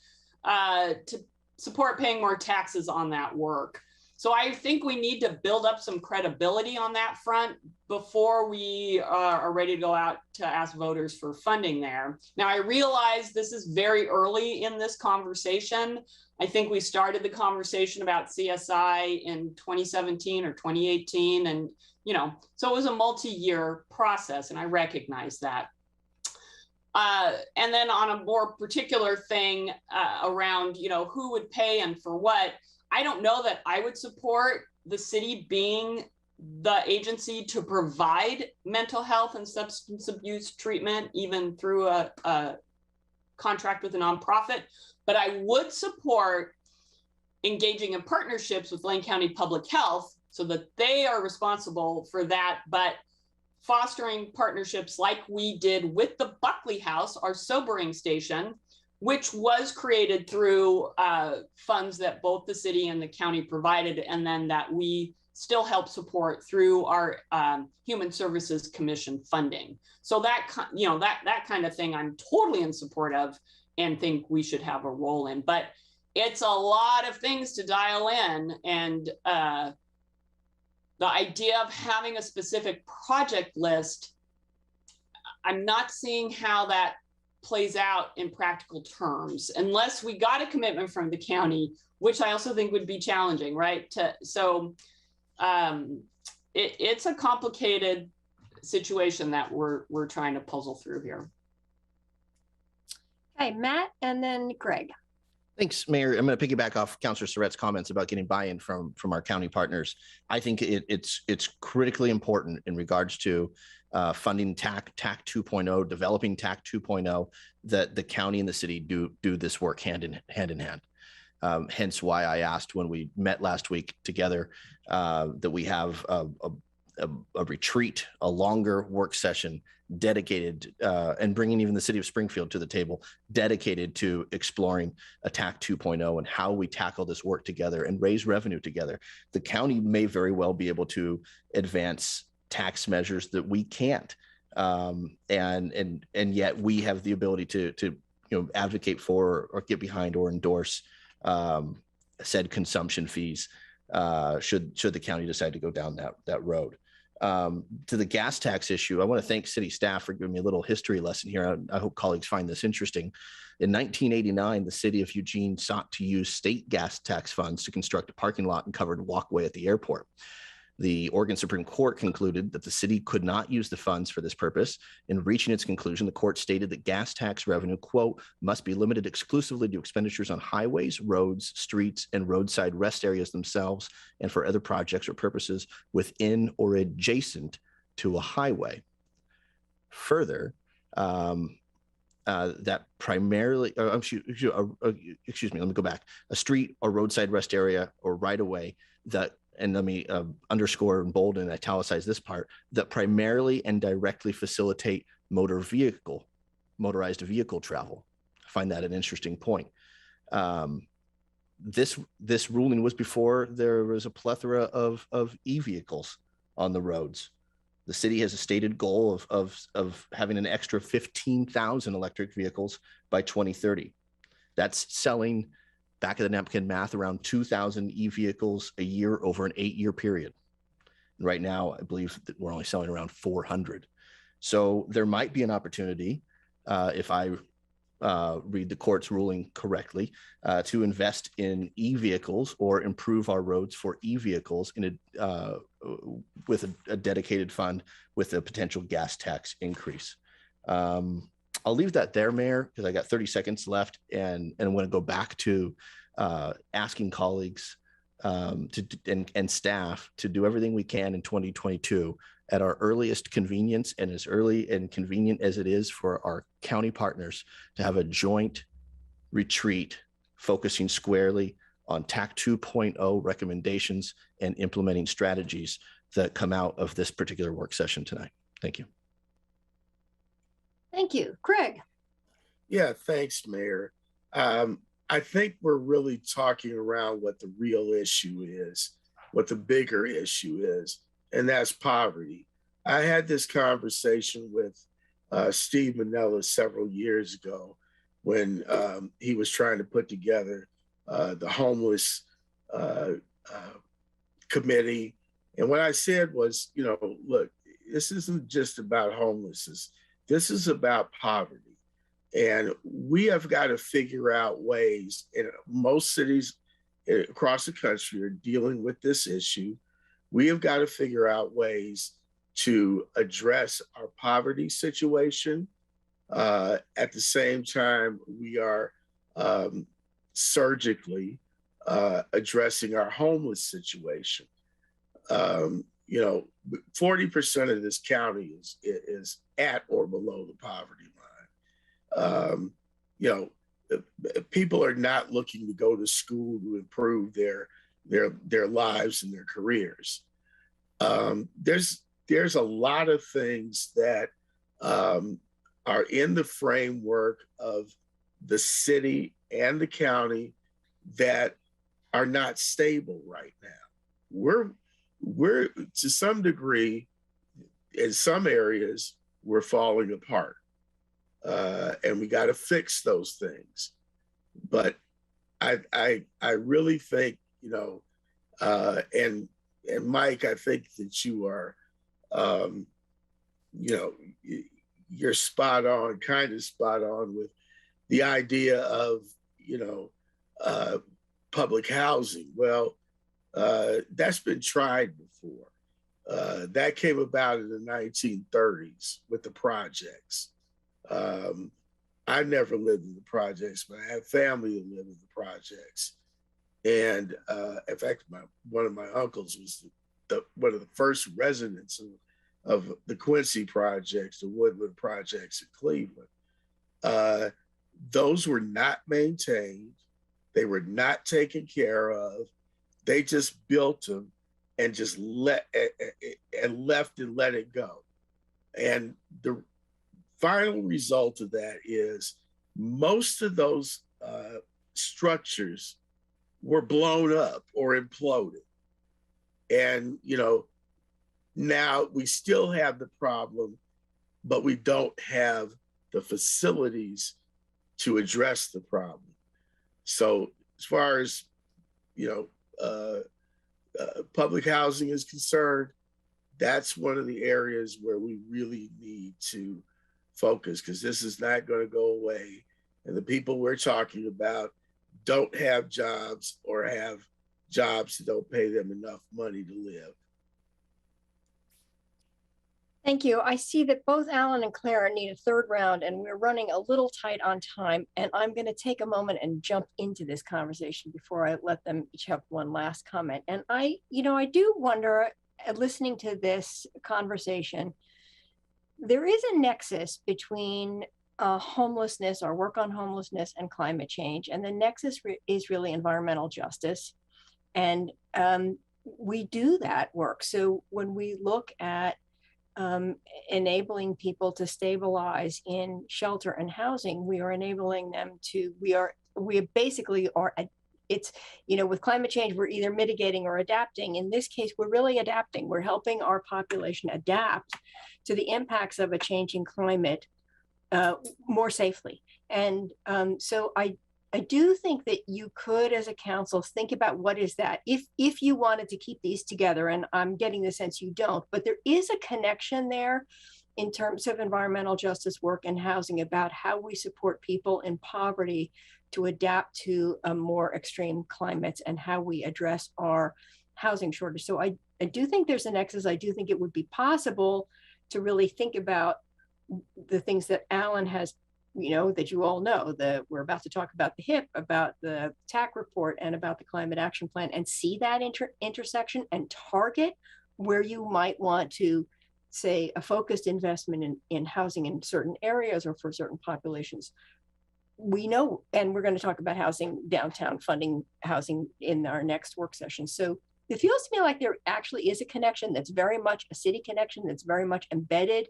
to support paying more taxes on that work. So I think we need to build up some credibility on that front before we are ready to go out to ask voters for funding there. Now, I realize this is very early in this conversation. I think we started the conversation about CSI in 2017 or 2018. And, so it was a multi-year process, and I recognize that. And then on a more particular thing around, who would pay and for what, I don't know that I would support the city being the agency to provide mental health and substance abuse treatment, even through a contract with a nonprofit. But I would support engaging in partnerships with Lane County Public Health so that they are responsible for that, but fostering partnerships like we did with the Buckley House, our sobering station, which was created through funds that both the city and the county provided, and then that we still help support through our Human Services Commission funding. So that kind of thing I'm totally in support of and think we should have a role in. But it's a lot of things to dial in, and the idea of having a specific project list, I'm not seeing how that plays out in practical terms, unless we got a commitment from the county, which I also think would be challenging, right? It's a complicated situation that we're trying to puzzle through here. Okay, Matt, and then Greg. Thanks, Mayor. I'm going to piggyback off Councilor Surratt's comments about getting buy-in from our county partners. I think it's critically important in regards to funding TAC 2.0, developing TAC 2.0, that the county and the city do this work hand in hand. Hence why I asked when we met last week together that we have a retreat, a longer work session dedicated and bringing even the city of Springfield to the table, dedicated to exploring a TAC 2.0 and how we tackle this work together and raise revenue together. The county may very well be able to advance tax measures that we can't, and yet we have the ability to advocate for or get behind or endorse said consumption fees should the county decide to go down that road. To the gas tax issue, I want to thank city staff for giving me a little history lesson here. I hope colleagues find this interesting. In 1989, the city of Eugene sought to use state gas tax funds to construct a parking lot and covered walkway at the airport. The Oregon Supreme Court concluded that the city could not use the funds for this purpose. In reaching its conclusion, the court stated that gas tax revenue, quote, must be limited exclusively to expenditures on highways, roads, streets, and roadside rest areas themselves, and for other projects or purposes within or adjacent to a highway. Further, that primarily, excuse me, let me go back. A street or roadside rest area or right of way that, and let me underscore and bold and italicize this part, that primarily and directly facilitate motorized vehicle travel. I find that an interesting point. This ruling was before there was a plethora of e-vehicles on the roads. The city has a stated goal of having an extra 15,000 electric vehicles by 2030. That's selling, back of the napkin math, around 2,000 e-vehicles a year over an 8-year period. And right now, I believe that we're only selling around 400. So there might be an opportunity, if I read the court's ruling correctly, to invest in e-vehicles or improve our roads for e-vehicles with a dedicated fund with a potential gas tax increase. I'll leave that there, Mayor, because I got 30 seconds left, and I want to go back to asking colleagues and staff to do everything we can in 2022 at our earliest convenience, and as early and convenient as it is for our county partners to have a joint retreat focusing squarely on TAC 2.0 recommendations and implementing strategies that come out of this particular work session tonight. Thank you. Thank you. Craig? Yeah, thanks, Mayor. I think we're really talking around what the real issue is, what the bigger issue is, and that's poverty. I had this conversation with Steve Manella several years ago when he was trying to put together the homeless committee. And what I said was, you know, look, this isn't just about homelessness. This is about poverty. And we have got to figure out ways, and most cities across the country are dealing with this issue. We have got to figure out ways to address our poverty situation. At the same time, we are surgically addressing our homeless situation. You know, 40% of this county is at or below the poverty line. You know, people are not looking to go to school to improve their lives and their careers. There's a lot of things that are in the framework of the city and the county that are not stable right now. We're to some degree, in some areas, we're falling apart. And we got to fix those things. But I really think, you know, and Mike, I think that you are, you know, you're spot on, kind of spot on with the idea of, you know, public housing. Well, that's been tried before. That came about in the 1930s with the projects. I never lived in the projects, but I have family who lived in the projects. And in fact, one of my uncles was one of the first residents of the Quincy projects, the Woodland projects in Cleveland. Those were not maintained. They were not taken care of. They just built them and just left and let it go. And the final result of that is most of those structures were blown up or imploded. And, you know, now we still have the problem, but we don't have the facilities to address the problem. So as far as, you know, public housing is concerned, that's one of the areas where we really need to focus, because this is not going to go away. And the people we're talking about don't have jobs or have jobs that don't pay them enough money to live. Thank you. I see that both Alan and Clara need a third round, and we're running a little tight on time. And I'm going to take a moment and jump into this conversation before I let them each have one last comment. And I do wonder, listening to this conversation, there is a nexus between homelessness or work on homelessness and climate change. And the nexus is really environmental justice. And we do that work. So when we look at enabling people to stabilize in shelter and housing, we are enabling them to, we basically are, it's, you know, with climate change, we're either mitigating or adapting. In this case, we're really adapting. We're helping our population adapt to the impacts of a changing climate more safely. And so I do think that you could, as a council, think about what is that, if you wanted to keep these together, and I'm getting the sense you don't, but there is a connection there in terms of environmental justice work and housing about how we support people in poverty to adapt to a more extreme climates and how we address our housing shortage. So I do think there's a nexus. I do think it would be possible to really think about the things that Alan has, you know, that you all know, that we're about to talk about the HIP, about the TAC report, and about the climate action plan, and see that intersection and target where you might want to say a focused investment in housing in certain areas or for certain populations. We know, and we're going to talk about housing downtown, funding housing in our next work session. So it feels to me like there actually is a connection that's very much a city connection, that's very much embedded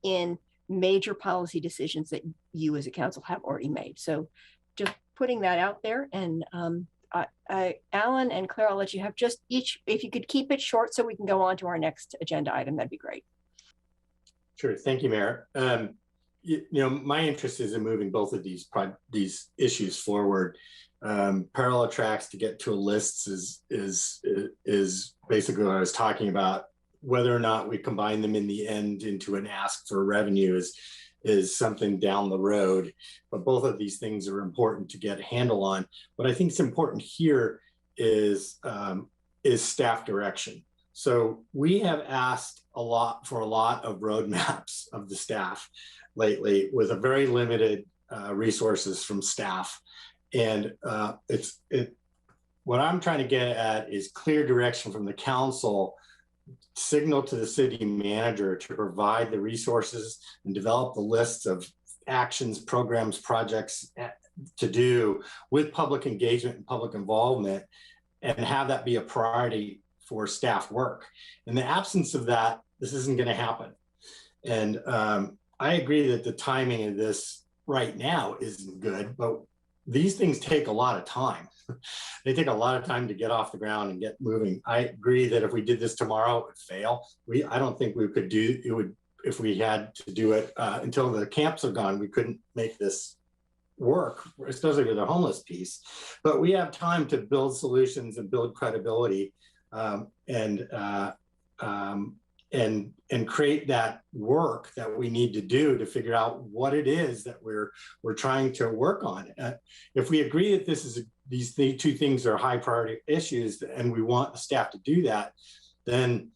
in major policy decisions that you as a council have already made. So just putting that out there. And Alan and Claire, I'll let you have just each, if you could keep it short so we can go on to our next agenda item, that'd be great. Sure. Thank you, Mayor. My interest is in moving both of these issues forward. Parallel tracks to get to a list is basically what I was talking about. Whether or not we combine them in the end into an ask for revenue is something down the road. But both of these things are important to get a handle on. What I think is important here is staff direction. So we have asked a lot of roadmaps of the staff lately with a very limited resources from staff. And what I'm trying to get at is clear direction from the council, signal to the city manager to provide the resources and develop the lists of actions, programs, projects to do with public engagement and public involvement, and have that be a priority for staff work. In the absence of that, this isn't going to happen. And I agree that the timing of this right now isn't good, but these things take a lot of time. They take a lot of time to get off the ground and get moving. I agree that if we did this tomorrow, it would fail. I don't think we could do it. If we had to do it until the camps are gone, we couldn't make this work, especially with the homeless piece. But we have time to build solutions and build credibility and create that work that we need to do to figure out what it is that we're trying to work on. If we agree that these two things are high priority issues and we want the staff to do that, then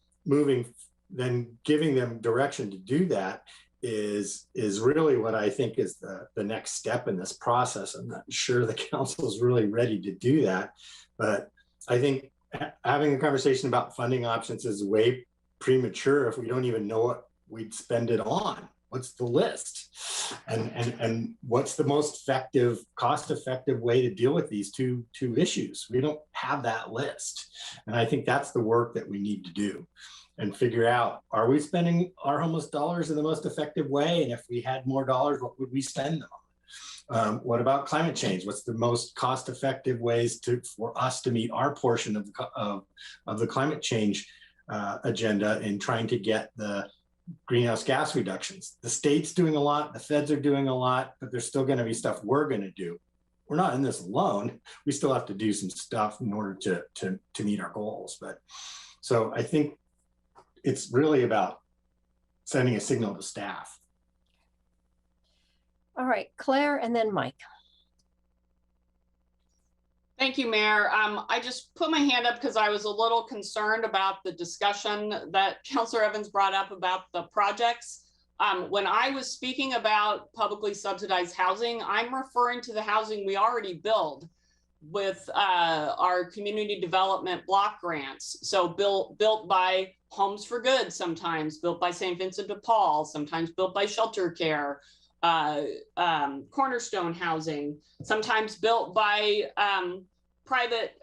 giving them direction to do that is really what I think is the next step in this process. I'm not sure the council is really ready to do that, but I think having a conversation about funding options is way premature if we don't even know what we'd spend it on. What's the list? And what's the most effective, cost-effective way to deal with these two issues? We don't have that list. And I think that's the work that we need to do and figure out, are we spending our homeless dollars in the most effective way? And if we had more dollars, what would we spend them on? What about climate change? What's the most cost-effective ways for us to meet our portion of the climate change agenda in trying to get the greenhouse gas reductions? The state's doing a lot, the feds are doing a lot, but there's still going to be stuff we're going to do. We're not in this alone. We still have to do some stuff in order to meet our goals. But so I think it's really about sending a signal to staff. All right, Claire, and then Mike. Thank you, Mayor. I just put my hand up because I was a little concerned about the discussion that Councilor Evans brought up about the projects. When I was speaking about publicly subsidized housing, I'm referring to the housing we already build with our community development block grants. So built by Homes for Good, sometimes built by St. Vincent de Paul, sometimes built by Shelter Care, Cornerstone Housing, sometimes built by private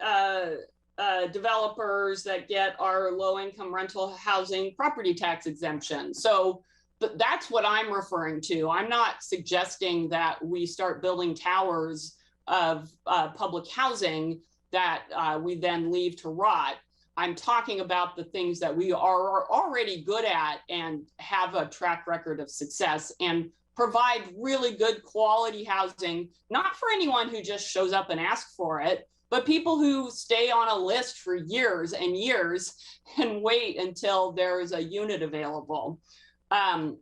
developers that get our low-income rental housing property tax exemption. So that's what I'm referring to. I'm not suggesting that we start building towers of public housing that we then leave to rot. I'm talking about the things that we are already good at and have a track record of success and provide really good quality housing, not for anyone who just shows up and asks for it, but people who stay on a list for years and years and wait until there is a unit available. And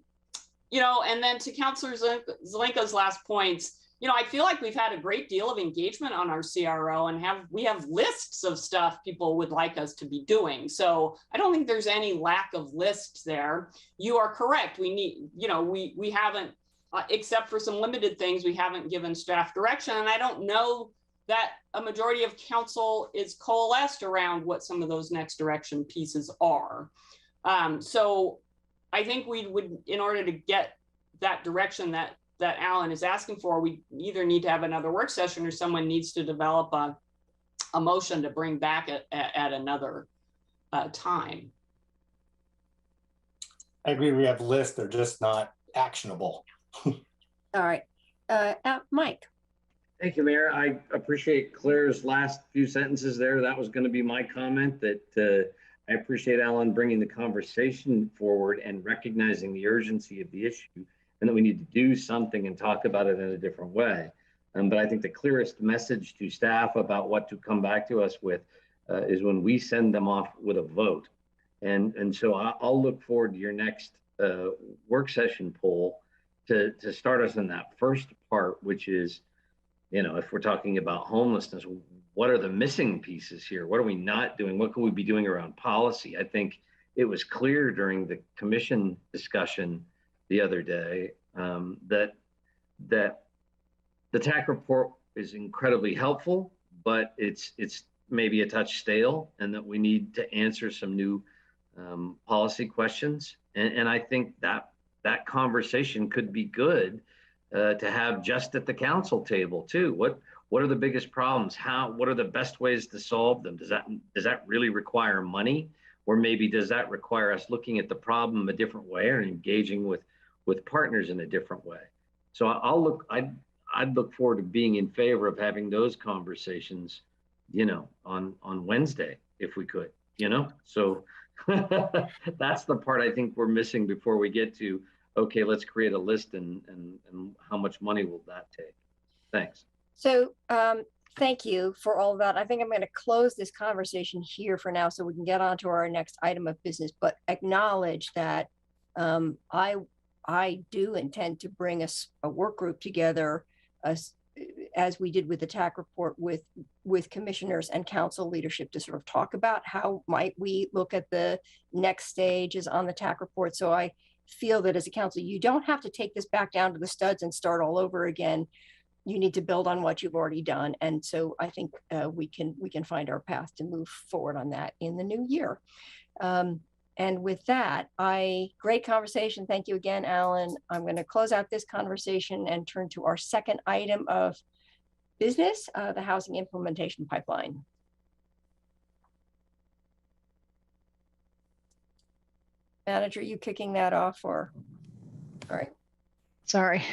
then to Councilor Zelenka's last points, I feel like we've had a great deal of engagement on our CRO and we have lists of stuff people would like us to be doing. So I don't think there's any lack of lists there. You are correct. We need, we haven't, except for some limited things, we haven't given staff direction. And I don't know that a majority of council is coalesced around what some of those next direction pieces are. So I think we would, in order to get that direction that Alan is asking for, we either need to have another work session or someone needs to develop a motion to bring back at another time. I agree. We have lists. They're just not actionable. All right. Mike. Thank you, Mayor. I appreciate Claire's last few sentences there. That was going to be my comment, that I appreciate Alan bringing the conversation forward and recognizing the urgency of the issue and that we need to do something and talk about it in a different way. But I think the clearest message to staff about what to come back to us with is when we send them off with a vote. And so I'll look forward to your next work session poll to start us in that first part, which is, you know, if we're talking about homelessness, what are the missing pieces here? What are we not doing? What can we be doing around policy? I think it was clear during the commission discussion the other day that the TAC report is incredibly helpful, but it's maybe a touch stale, and that we need to answer some new policy questions. And I think that conversation could be good to have just at the council table too. What are the biggest problems? What are the best ways to solve them? Does that really require money? Or maybe does that require us looking at the problem a different way or engaging with partners in a different way? So I'd look forward to being in favor of having those conversations, you know, on Wednesday, if we could, you know? So that's the part I think we're missing before we get to, okay, let's create a list and how much money will that take? Thanks. So thank you for all of that. I think I'm going to close this conversation here for now so we can get on to our next item of business, but acknowledge that I do intend to bring a work group together as we did with the TAC report with commissioners and council leadership to sort of talk about how might we look at the next stages on the TAC report. So I feel that as a council, you don't have to take this back down to the studs and start all over again. You need to build on what you've already done. And so I think we can find our path to move forward on that in the new year. And with that, great conversation. Thank you again, Alan. I'm going to close out this conversation and turn to our second item of business, the housing implementation pipeline. Manager, you kicking that off or? All right. Sorry.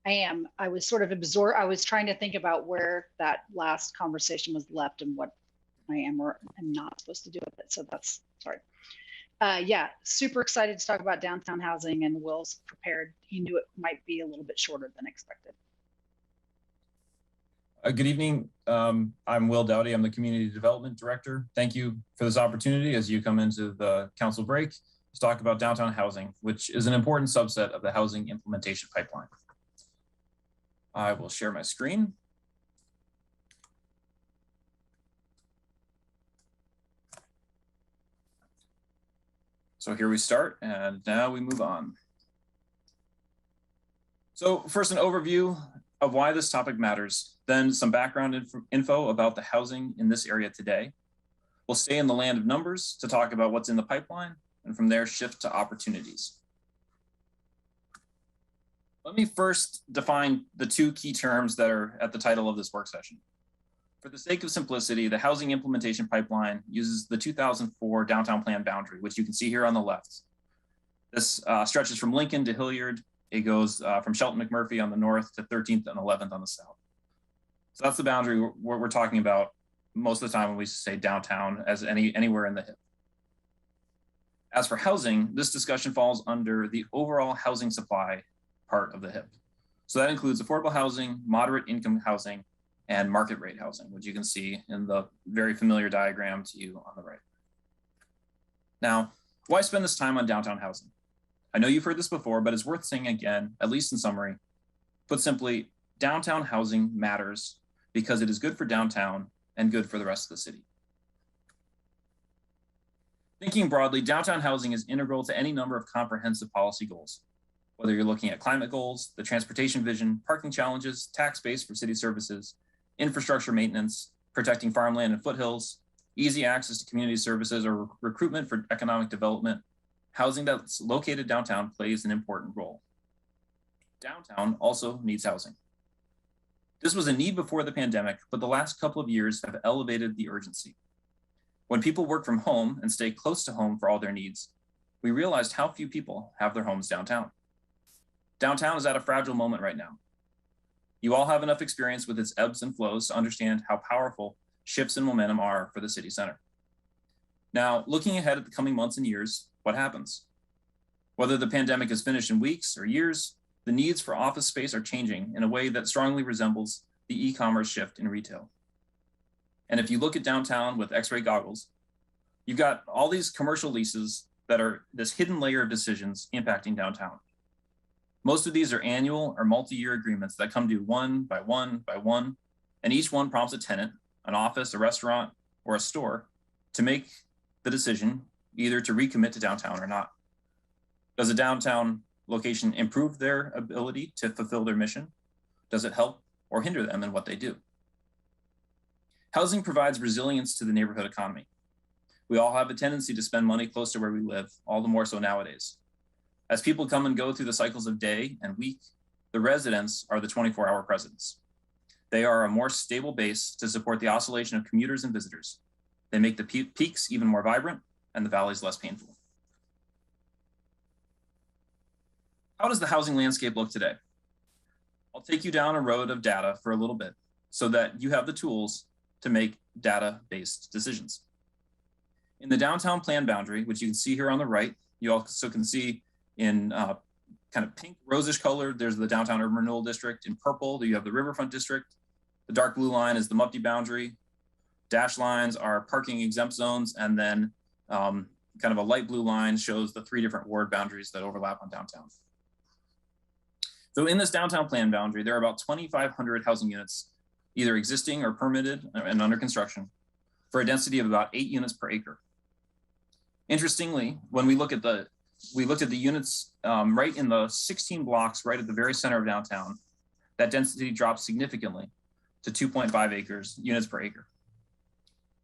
I am. I was sort of absorbed. I was trying to think about where that last conversation was left and what I am or am not supposed to do with it. So that's, sorry. Yeah, super excited to talk about downtown housing, and Will's prepared. He knew it might be a little bit shorter than expected. Good evening. I'm Will Dowdy. I'm the Community Development Director. Thank you for this opportunity as you come into the council break to talk about downtown housing, which is an important subset of the housing implementation pipeline. I will share my screen. So here we start, and now we move on. So first, an overview of why this topic matters, then some background info about the housing in this area today. We'll stay in the land of numbers to talk about what's in the pipeline, and from there shift to opportunities. Let me first define the two key terms that are at the title of this work session. For the sake of simplicity, the housing implementation pipeline uses the 2004 downtown plan boundary, which you can see here on the left. This stretches from Lincoln to Hilliard. It goes from Shelton McMurphy on the north to 13th and 11th on the south. So that's the boundary we're talking about most of the time when we say downtown as anywhere in the HIP. As for housing, this discussion falls under the overall housing supply part of the HIP. So that includes affordable housing, moderate income housing, and market rate housing, which you can see in the very familiar diagram to you on the right. Now, why spend this time on downtown housing? I know you've heard this before, but it's worth saying again, at least in summary. Put simply, downtown housing matters because it is good for downtown and good for the rest of the city. Thinking broadly, downtown housing is integral to any number of comprehensive policy goals. Whether you're looking at climate goals, the transportation vision, parking challenges, tax base for city services, infrastructure maintenance, protecting farmland and foothills, easy access to community services, or recruitment for economic development, housing that's located downtown plays an important role. Downtown also needs housing. This was a need before the pandemic, but the last couple of years have elevated the urgency. When people work from home and stay close to home for all their needs, we realized how few people have their homes downtown. Downtown is at a fragile moment right now. You all have enough experience with its ebbs and flows to understand how powerful shifts in momentum are for the city center. Now, looking ahead at the coming months and years, what happens? Whether the pandemic is finished in weeks or years, the needs for office space are changing in a way that strongly resembles the e-commerce shift in retail. And if you look at downtown with X-ray goggles, you've got all these commercial leases that are this hidden layer of decisions impacting downtown. Most of these are annual or multi-year agreements that come due one by one by one, and each one prompts a tenant, an office, a restaurant, or a store to make the decision either to recommit to downtown or not. Does a downtown location improve their ability to fulfill their mission? Does it help or hinder them in what they do? Housing provides resilience to the neighborhood economy. We all have a tendency to spend money close to where we live, all the more so nowadays. As people come and go through the cycles of day and week, the residents are the 24-hour presence. They are a more stable base to support the oscillation of commuters and visitors. They make the peaks even more vibrant and the valleys less painful. How does the housing landscape look today? I'll take you down a road of data for a little bit so that you have the tools to make data-based decisions. In the downtown plan boundary, which you can see here on the right, you also can see in kind of pink, rosish color, there's the downtown urban renewal district. In purple, you have the riverfront district. The dark blue line is the MUPD boundary. Dash lines are parking exempt zones, and then kind of a light blue line shows the 3 different ward boundaries that overlap on downtown. So in this downtown plan boundary, there are about 2,500 housing units, either existing or permitted and under construction, for a density of about 8 units per acre. Interestingly, when we looked at the units right in the 16 blocks right at the very center of downtown, that density dropped significantly to 2.5 units per acre.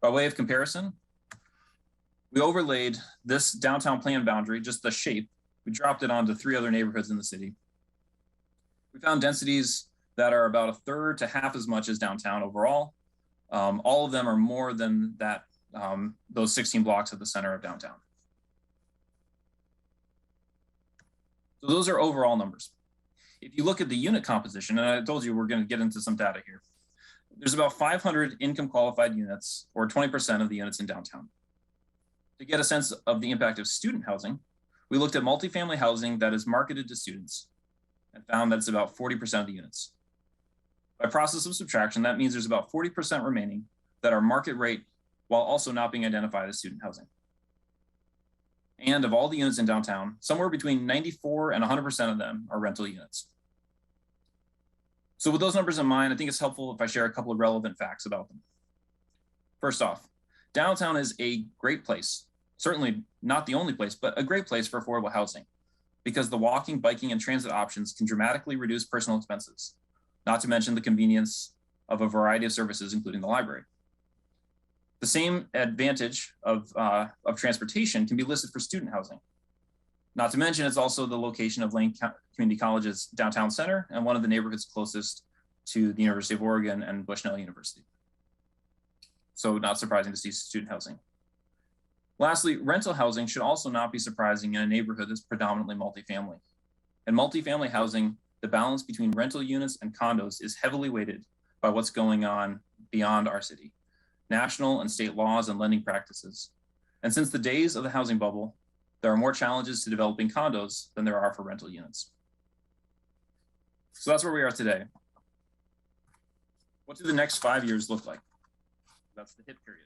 By way of comparison, we overlaid this downtown plan boundary, just the shape, we dropped it onto 3 other neighborhoods in the city. We found densities that are about 1/3 to half as much as downtown overall. All of them are more than that, those 16 blocks at the center of downtown. So those are overall numbers. If you look at the unit composition, and I told you we're going to get into some data here, there's about 500 income qualified units, or 20% of the units in downtown. To get a sense of the impact of student housing, we looked at multifamily housing that is marketed to students and found that it's about 40% of the units. By process of subtraction, that means there's about 40% remaining that are market rate while also not being identified as student housing. And of all the units in downtown, somewhere between 94 and 100% of them are rental units. So with those numbers in mind, I think it's helpful if I share a couple of relevant facts about them. First off, downtown is a great place, certainly not the only place, but a great place for affordable housing, because the walking, biking, and transit options can dramatically reduce personal expenses, not to mention the convenience of a variety of services, including the library. The same advantage of transportation can be listed for student housing. Not to mention, it's also the location of Lane Community College's downtown center and one of the neighborhoods closest to the University of Oregon and Bushnell University. So not surprising to see student housing. Lastly, rental housing should also not be surprising in a neighborhood that's predominantly multifamily. In multifamily housing, the balance between rental units and condos is heavily weighted by what's going on beyond our city, national and state laws and lending practices. And since the days of the housing bubble, there are more challenges to developing condos than there are for rental units. So that's where we are today. What do the next 5 years look like? That's the HIP period.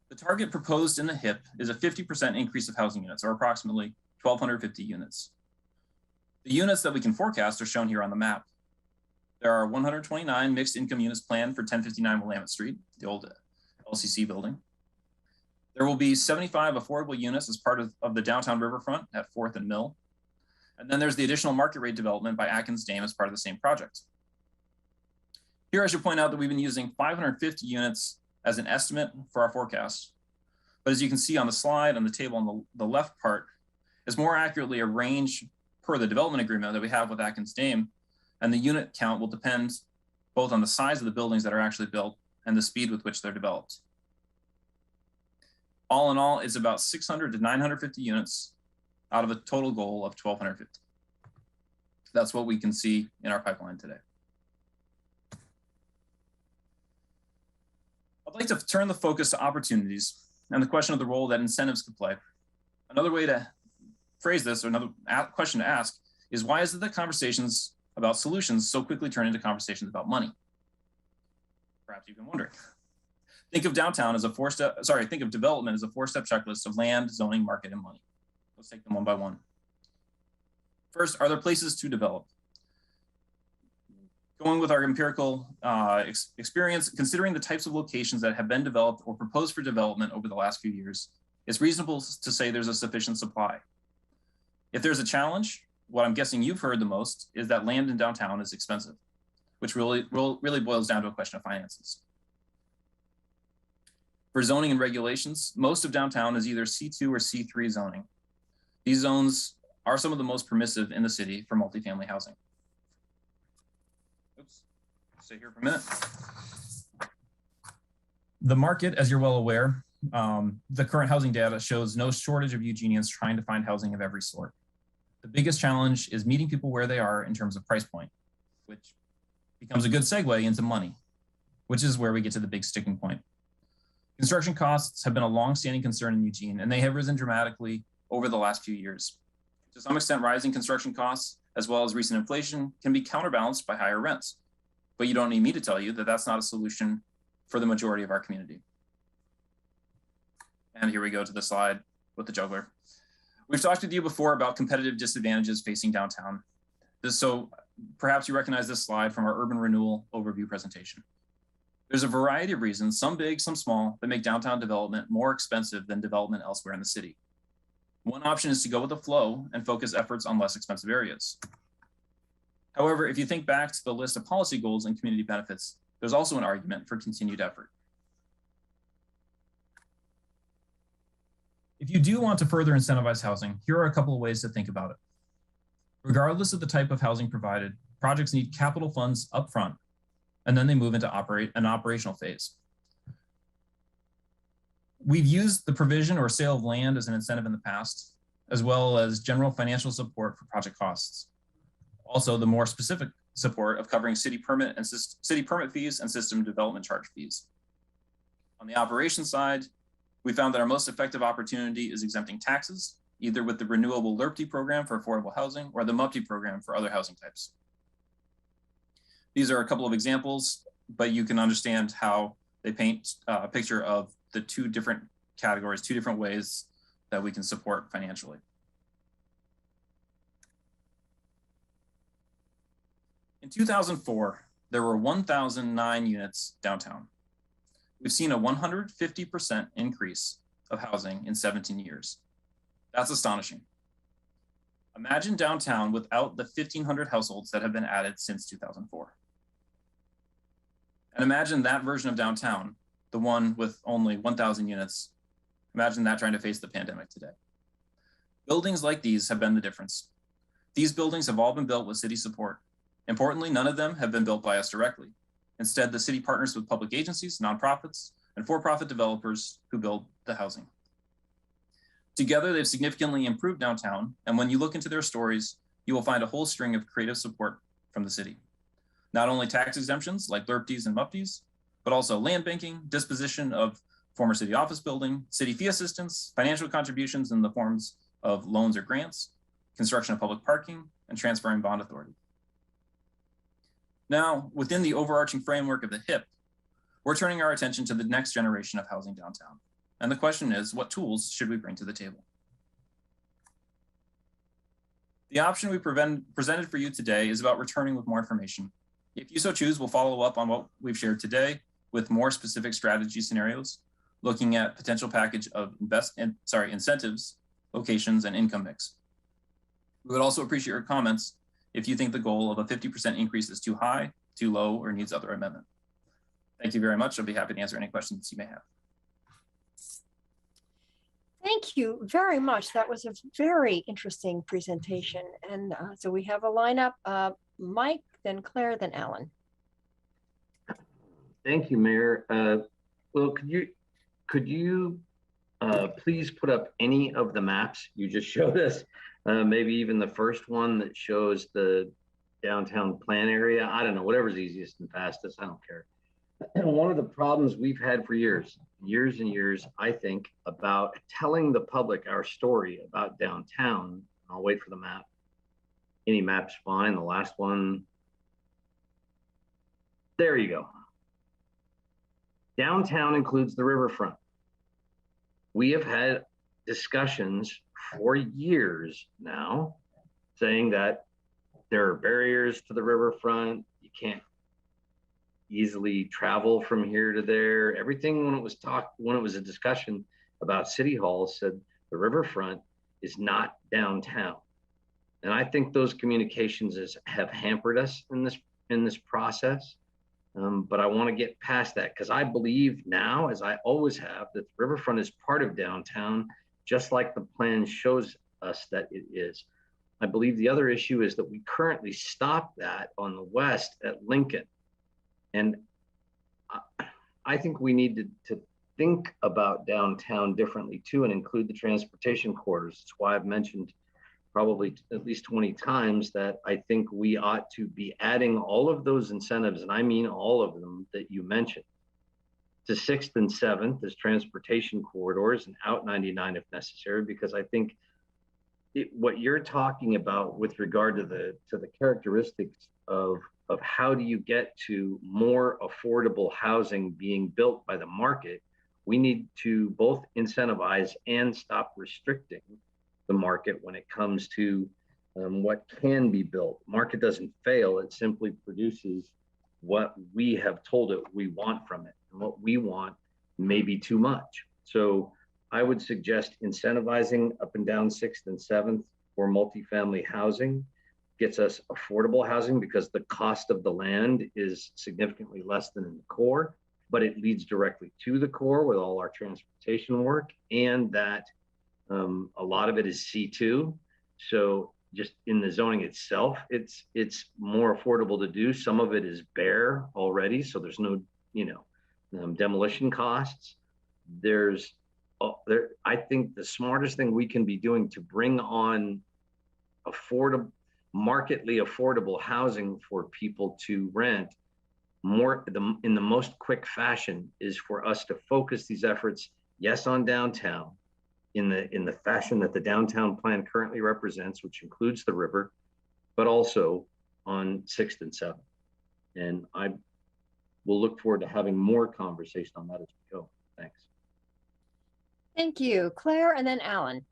The target proposed in the HIP is a 50% increase of housing units, or approximately 1,250 units. The units that we can forecast are shown here on the map. There are 129 mixed income units planned for 1059 Willamette Street, the old LCC building. There will be 75 affordable units as part of the downtown riverfront at 4th and Mill. And then there's the additional market rate development by Atkins Dame as part of the same project. Here I should point out that we've been using 550 units as an estimate for our forecast. But as you can see on the slide, on the table on the left part, is more accurately a range per the development agreement that we have with Atkins Dame, and the unit count will depend both on the size of the buildings that are actually built and the speed with which they're developed. All in all, it's about 600 to 950 units out of a total goal of 1,250. That's what we can see in our pipeline today. I'd like to turn the focus to opportunities and the question of the role that incentives could play. Another way to phrase this, or another question to ask, is why is it that conversations about solutions so quickly turn into conversations about money? Perhaps you've been wondering. Think of downtown as a think of development as a four-step checklist of land, zoning, market, and money. Let's take them one by one. First, are there places to develop? Going with our empirical experience, considering the types of locations that have been developed or proposed for development over the last few years, it's reasonable to say there's a sufficient supply. If there's a challenge, what I'm guessing you've heard the most is that land in downtown is expensive, which really boils down to a question of finances. For zoning and regulations, most of downtown is either C2 or C3 zoning. These zones are some of the most permissive in the city for multifamily housing. Oops, stay here for a minute. The market, as you're well aware, the current housing data shows no shortage of Eugenians trying to find housing of every sort. The biggest challenge is meeting people where they are in terms of price point, which becomes a good segue into money, which is where we get to the big sticking point. Construction costs have been a long-standing concern in Eugene, and they have risen dramatically over the last few years. To some extent, rising construction costs, as well as recent inflation, can be counterbalanced by higher rents. But you don't need me to tell you that that's not a solution for the majority of our community. And here we go to the slide with the juggler. We've talked with you before about competitive disadvantages facing downtown. So perhaps you recognize this slide from our urban renewal overview presentation. There's a variety of reasons, some big, some small, that make downtown development more expensive than development elsewhere in the city. One option is to go with the flow and focus efforts on less expensive areas. However, if you think back to the list of policy goals and community benefits, there's also an argument for continued effort. If you do want to further incentivize housing, here are a couple of ways to think about it. Regardless of the type of housing provided, projects need capital funds upfront, and then they move into an operational phase. We've used the provision or sale of land as an incentive in the past, as well as general financial support for project costs. Also, the more specific support of covering city permit fees and system development charge fees. On the operations side, we found that our most effective opportunity is exempting taxes, either with the renewable LRPT program for affordable housing or the MUPT program for other housing types. These are a couple of examples, but you can understand how they paint a picture of the two different categories, two different ways that we can support financially. In 2004, there were 1,009 units downtown. We've seen a 150% increase of housing in 17 years. That's astonishing. Imagine downtown without the 1,500 households that have been added since 2004. And imagine that version of downtown, the one with only 1,000 units. Imagine that trying to face the pandemic today. Buildings like these have been the difference. These buildings have all been built with city support. Importantly, none of them have been built by us directly. Instead, the city partners with public agencies, nonprofits, and for-profit developers who build the housing. Together, they've significantly improved downtown, and when you look into their stories, you will find a whole string of creative support from the city. Not only tax exemptions like LRPTs and MUPTs, but also land banking, disposition of former city office building, city fee assistance, financial contributions in the forms of loans or grants, construction of public parking, and transferring bond authority. Now, within the overarching framework of the HIP, we're turning our attention to the next generation of housing downtown. And the question is, what tools should we bring to the table? The option we presented for you today is about returning with more information. If you so choose, we'll follow up on what we've shared today with more specific strategy scenarios, looking at potential package of incentives, locations, and income mix. We would also appreciate your comments if you think the goal of a 50% increase is too high, too low, or needs other amendment. Thank you very much. I'll be happy to answer any questions you may have. Thank you very much. That was a very interesting presentation. And so we have a lineup, Mike, then Claire, then Alan. Thank you, Mayor. Well, could you please put up any of the maps you just showed us. Maybe even the first one that shows the downtown plan area. I don't know, whatever's easiest and fastest, I don't care. And one of the problems we've had for years and years, I think, about telling the public our story about downtown, I'll wait for the map. Any map's fine, the last one. There you go. Downtown includes the riverfront. We have had discussions for years now saying that there are barriers to the riverfront. You can't easily travel from here to there. Everything when it was a discussion about City Hall said the riverfront is not downtown. And I think those communications have hampered us in this process. But I want to get past that because I believe now, as I always have, that the riverfront is part of downtown, just like the plan shows us that it is. I believe the other issue is that we currently stop that on the west at Lincoln. And I think we need to think about downtown differently too and include the transportation corridors. That's why I've mentioned probably at least 20 times that I think we ought to be adding all of those incentives, and I mean all of them that you mentioned, to 6th and 7th as transportation corridors and out 99 if necessary, because I think what you're talking about with regard to the characteristics of how do you get to more affordable housing being built by the market, we need to both incentivize and stop restricting the market when it comes to what can be built. Market doesn't fail, it simply produces what we have told it we want from it. And what we want may be too much. So I would suggest incentivizing up and down 6th and 7th for multifamily housing gets us affordable housing because the cost of the land is significantly less than in the core, but it leads directly to the core with all our transportation work, and that a lot of it is C2. So just in the zoning itself, it's more affordable to do. Some of it is bare already, so there's no, demolition costs. I think the smartest thing we can be doing to bring on markedly affordable housing for people to rent in the most quick fashion is for us to focus these efforts, yes, on downtown, in the fashion that the downtown plan currently represents, which includes the river, but also on 6th and 7th. And I will look forward to having more conversation on that as we go. Thanks. Thank you, Claire, and then Alan.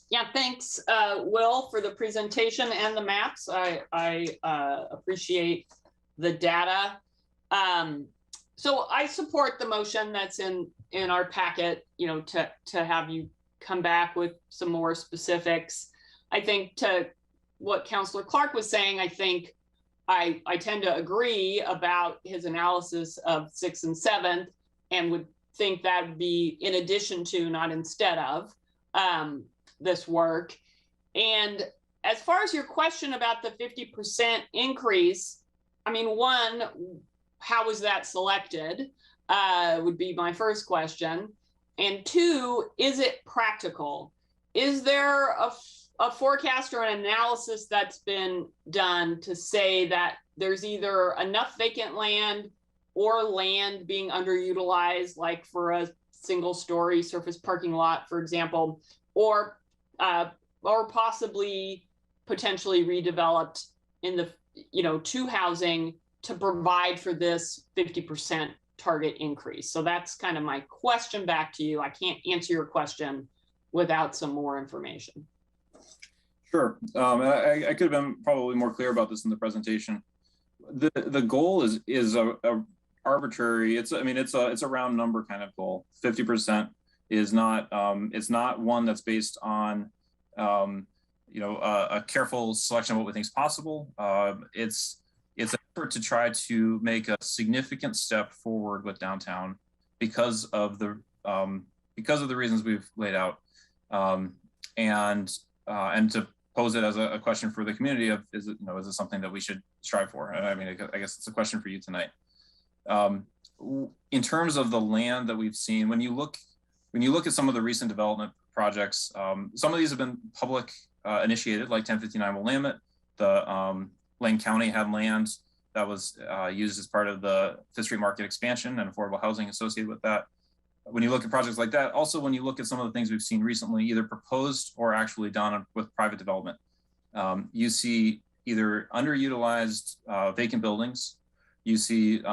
Yeah, thanks, Will, for the presentation and the maps. I appreciate the data. So I support the motion that's in our packet, to have you come back with some more specifics. I think to what Councillor Clark was saying, I think I tend to agree about his analysis of 6th and 7th and would think that would be in addition to, not instead of, this work. And as far as your question about the 50% increase, I mean, one, how was that selected? Would be my first question. And two, is it practical? Is there a forecast or an analysis that's been done to say that there's either enough vacant land or land being underutilized, like for a single story surface parking lot, for example, or possibly potentially redeveloped in the, to housing to provide for this 50% target increase? So that's kind of my question back to you. I can't answer your question without some more information. Sure. I could have been probably more clear about this in the presentation. The goal is a arbitrary. It's a round number kind of goal. 50% is not. It's not one that's based on a careful selection of what we think is possible. It's an effort to try to make a significant step forward with downtown because of the reasons we've laid out, and to pose it as a question for the community of is it something that we should strive for? I mean, I guess it's a question for you tonight. In terms of the land that we've seen, when you look when you look at some of the recent development projects, some of these have been public initiated, like 1059 Willamette. The Lane County had land that was used as part of the Fifth Street Market expansion and affordable housing associated with that. When you look at projects like that, also when you look at some of the things we've seen recently, either proposed or actually done with private development, you see either underutilized vacant buildings. You see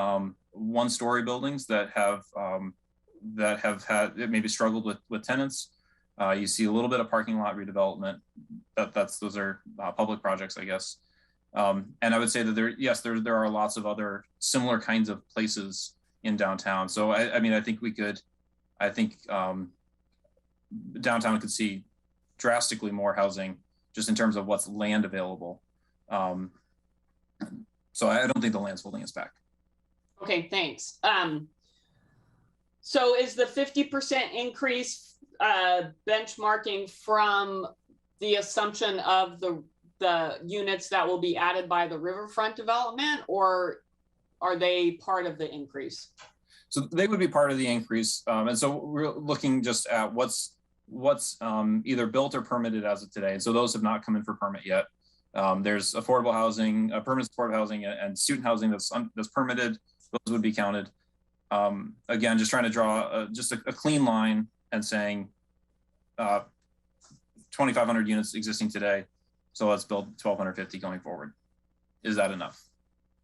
one-story buildings that have had maybe struggled with tenants. You see a little bit of parking lot redevelopment. Those are public projects, I guess. And I would say that there are lots of other similar kinds of places in downtown. So I mean, I think downtown could see drastically more housing just in terms of what's land available. So I don't think the land's holding us back. Okay, thanks. So is the 50% increase benchmarking from the assumption of the units that will be added by the riverfront development, or are they part of the increase? So they would be part of the increase. And so we're looking just at what's either built or permitted as of today. And so those have not come in for permit yet. There's affordable housing, permanent supportive housing, and student housing that's permitted. Those would be counted. Again, just trying to draw just a clean line and saying 2,500 units existing today. So let's build 1,250 going forward. Is that enough?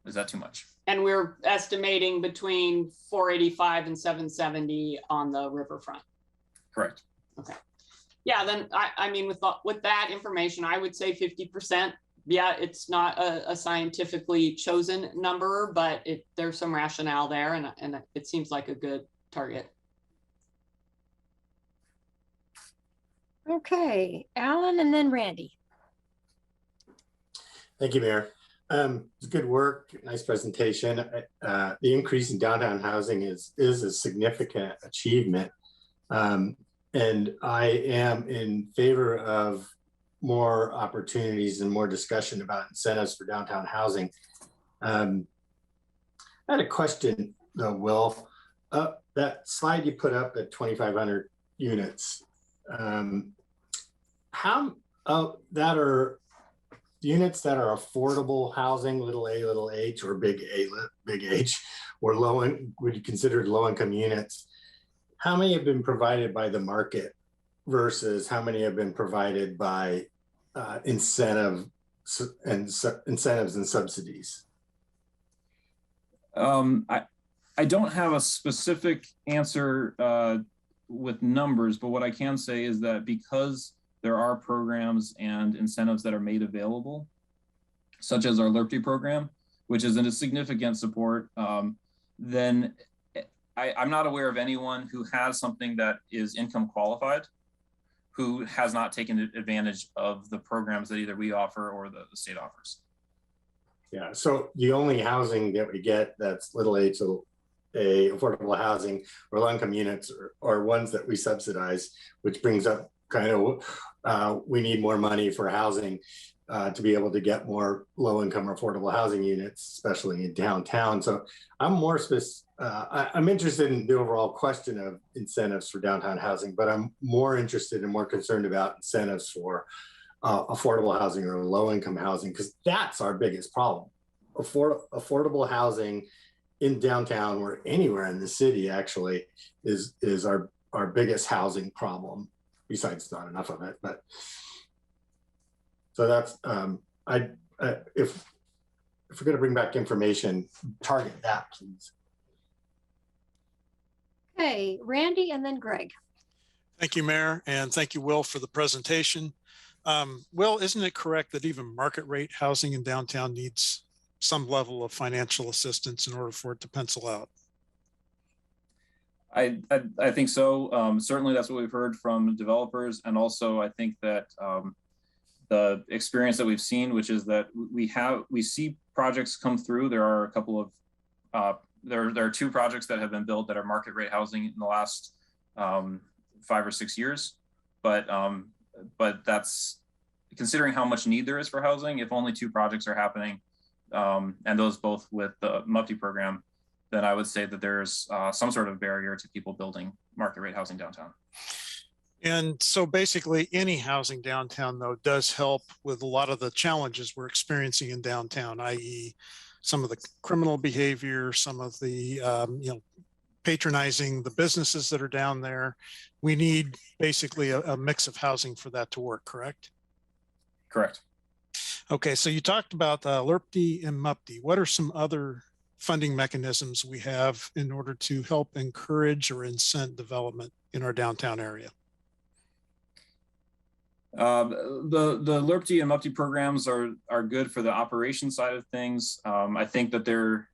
Is that too much? And we're estimating between 485 and 770 on the riverfront. Correct. Okay. Yeah, then I mean, with that information, I would say 50%. Yeah, it's not a scientifically chosen number, but there's some rationale there, and it seems like a good target. Okay, Alan and then Randy. Thank you, Mayor. It's good work, nice presentation. The increase in downtown housing is a significant achievement. And I am in favor of more opportunities and more discussion about incentives for downtown housing. I had a question though, Will. That slide you put up at 2,500 units, that are units that are affordable housing, little a, little h, or big A, big H, or would you consider low-income units? How many have been provided by the market versus how many have been provided by incentives and subsidies? I don't have a specific answer with numbers, but what I can say is that because there are programs and incentives that are made available, such as our LRPD program, which is a significant support, then I'm not aware of anyone who has something that is income qualified who has not taken advantage of the programs that either we offer or the state offers. Yeah, so the only housing that we get that's little h, little a, affordable housing or low-income units are ones that we subsidize, which brings up kind of we need more money for housing to be able to get more low-income or affordable housing units, especially in downtown. So I'm more I'm interested in the overall question of incentives for downtown housing, but I'm more interested and more concerned about incentives for affordable housing or low-income housing, because that's our biggest problem. Affordable housing in downtown or anywhere in the city actually is our biggest housing problem. Besides not enough of it, but so that's if we're going to bring back information, target that, please. Okay, Randy and then Greg. Thank you, Mayor, and thank you, Will, for the presentation. Will, isn't it correct that even market rate housing in downtown needs some level of financial assistance in order for it to pencil out? I think so. Certainly that's what we've heard from developers. And also I think that the experience that we've seen, which is that we see projects come through. There are a couple of, there are 2 projects that have been built that are market rate housing in the last 5 or 6 years. But that's considering how much need there is for housing. If only 2 projects are happening, and those both with the MUFTI program, then I would say that there's some sort of barrier to people building market rate housing downtown. And so basically any housing downtown though does help with a lot of the challenges we're experiencing in downtown, i.e. some of the criminal behavior, some of the, patronizing the businesses that are down there. We need basically a mix of housing for that to work, correct? Correct. Okay, so you talked about LRPD and MUPD. What are some other funding mechanisms we have in order to help encourage or incent development in our downtown area? The LRPD and MUPD programs are good for the operation side of things. I think that they're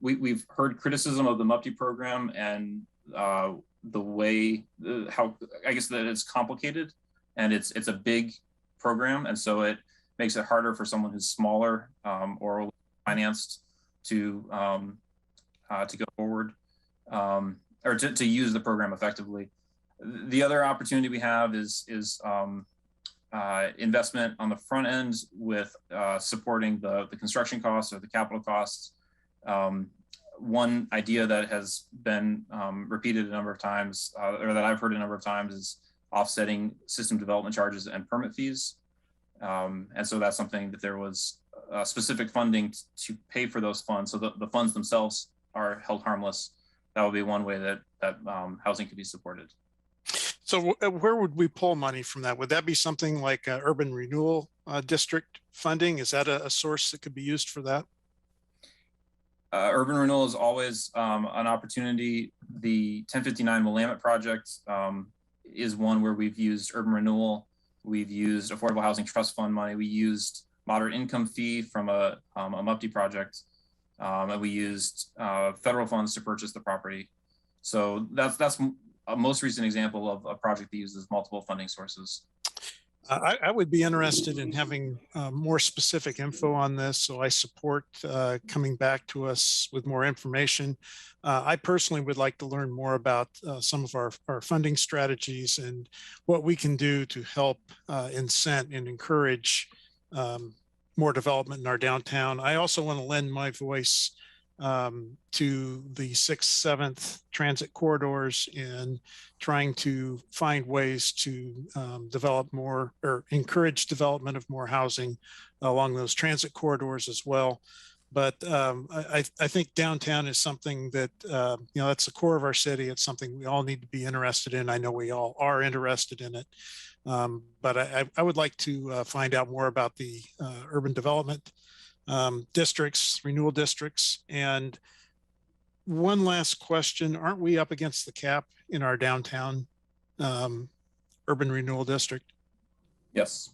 we've heard criticism of the MUPD program and the way how I guess that it's complicated and it's a big program, and so it makes it harder for someone who's smaller or financed to go forward or to use the program effectively. The other opportunity we have is investment on the front end with supporting the construction costs or the capital costs. One idea that has been repeated a number of times, or that I've heard a number of times, is offsetting system development charges and permit fees. And so that's something that there was specific funding to pay for those funds. So the funds themselves are held harmless. That would be one way that housing could be supported. So where would we pull money from that? Would that be something like urban renewal district funding? Is that a source that could be used for that? Urban renewal is always an opportunity. The 1059 Willamette project is one where we've used urban renewal. We've used Affordable Housing Trust Fund money. We used moderate income fee from a MUPD project. And we used federal funds to purchase the property. So that's a most recent example of a project that uses multiple funding sources. I would be interested in having more specific info on this, so I support coming back to us with more information. I personally would like to learn more about some of our funding strategies and what we can do to help incent and encourage more development in our downtown. I also want to lend my voice to the 6th, 7th transit corridors and trying to find ways to develop more or encourage development of more housing along those transit corridors as well. But I think downtown is something that, that's the core of our city. It's something we all need to be interested in. I know we all are interested in it. But I would like to find out more about the urban development districts, renewal districts. And one last question, aren't we up against the cap in our downtown urban renewal district? Yes.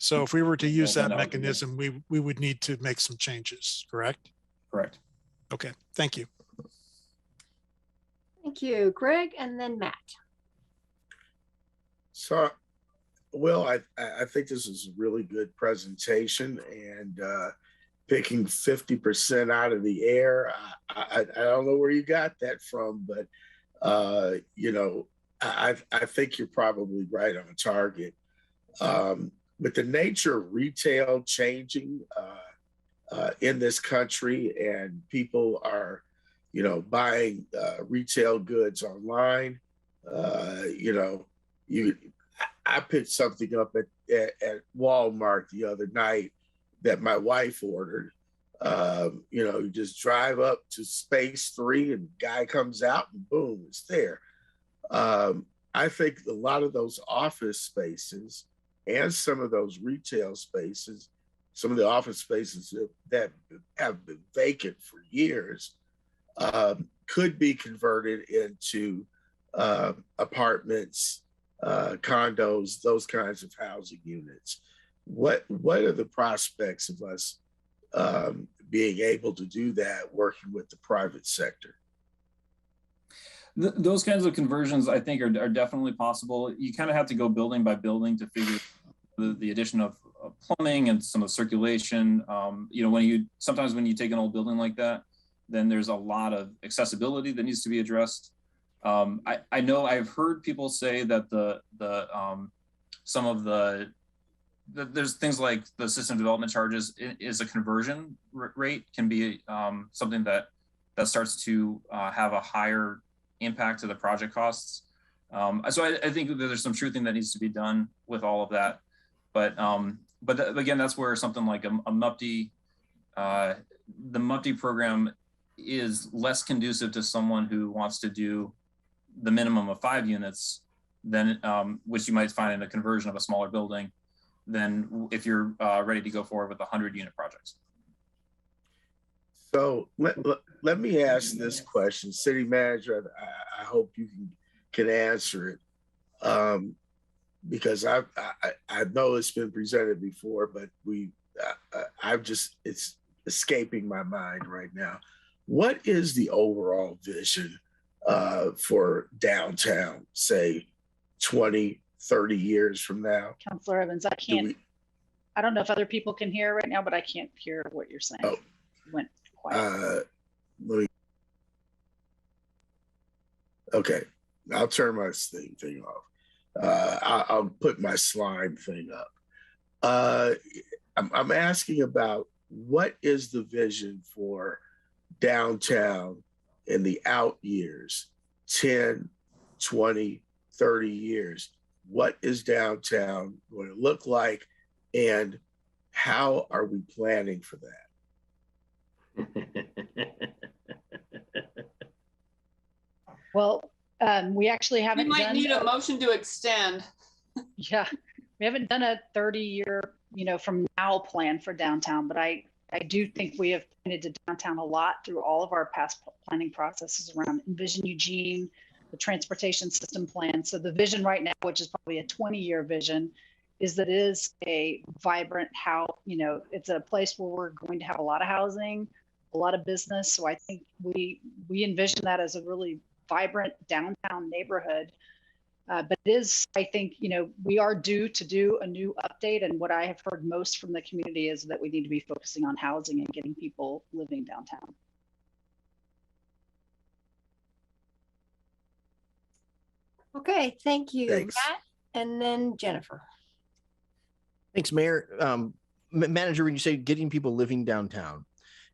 So if we were to use that mechanism, we would need to make some changes, correct? Correct. Okay, thank you. Thank you, Greg, and then Matt. So, Will, I think this is a really good presentation, and picking 50% out of the air, I don't know where you got that from, but I think you're probably right on target. With the nature of retail changing in this country, and people are, buying retail goods online, I picked something up at Walmart the other night that my wife ordered. You just drive up to space 3 and guy comes out and boom, it's there. I think a lot of those office spaces and some of those retail spaces, some of the office spaces that have been vacant for years, could be converted into apartments, condos, those kinds of housing units. What are the prospects of us being able to do that working with the private sector? Those kinds of conversions, I think, are definitely possible. You kind of have to go building by building to figure the addition of plumbing and some of circulation. Sometimes when you take an old building like that, then there's a lot of accessibility that needs to be addressed. I know I've heard people say that there's things like the system development charges is a conversion rate can be something that starts to have a higher impact to the project costs. So I think that there's some truthing that needs to be done with all of that. But again, that's where something like a MUPD, the MUPD program is less conducive to someone who wants to do the minimum of 5 units than which you might find in a conversion of a smaller building than if you're ready to go forward with 100-unit projects. So let me ask this question, City Manager. I hope you can answer it, because I know it's been presented before, but it's escaping my mind right now. What is the overall vision for downtown, say 20, 30 years from now? Councilor Evans, I don't know if other people can hear right now, but I can't hear what you're saying. Oh. Went quiet. Okay, I'll turn my thing off. I'll put my slime thing up. I'm asking about what is the vision for downtown in the out years, 10, 20, 30 years. What is downtown going to look like, and how are we planning for that? Well, we actually haven't. We might need a motion to extend. Yeah, we haven't done a 30-year, from now plan for downtown, but I do think we have pointed to downtown a lot through all of our past planning processes around Envision Eugene, the transportation system plan. So the vision right now, which is probably a 20-year vision, is that it is a vibrant it's a place where we're going to have a lot of housing, a lot of business. So I think we envision that as a really vibrant downtown neighborhood. But it is, I think, we are due to do a new update. And what I have heard most from the community is that we need to be focusing on housing and getting people living downtown. Okay, thank you, Thanks. Matt. And then Jennifer. Thanks, Mayor. Manager, when you say getting people living downtown,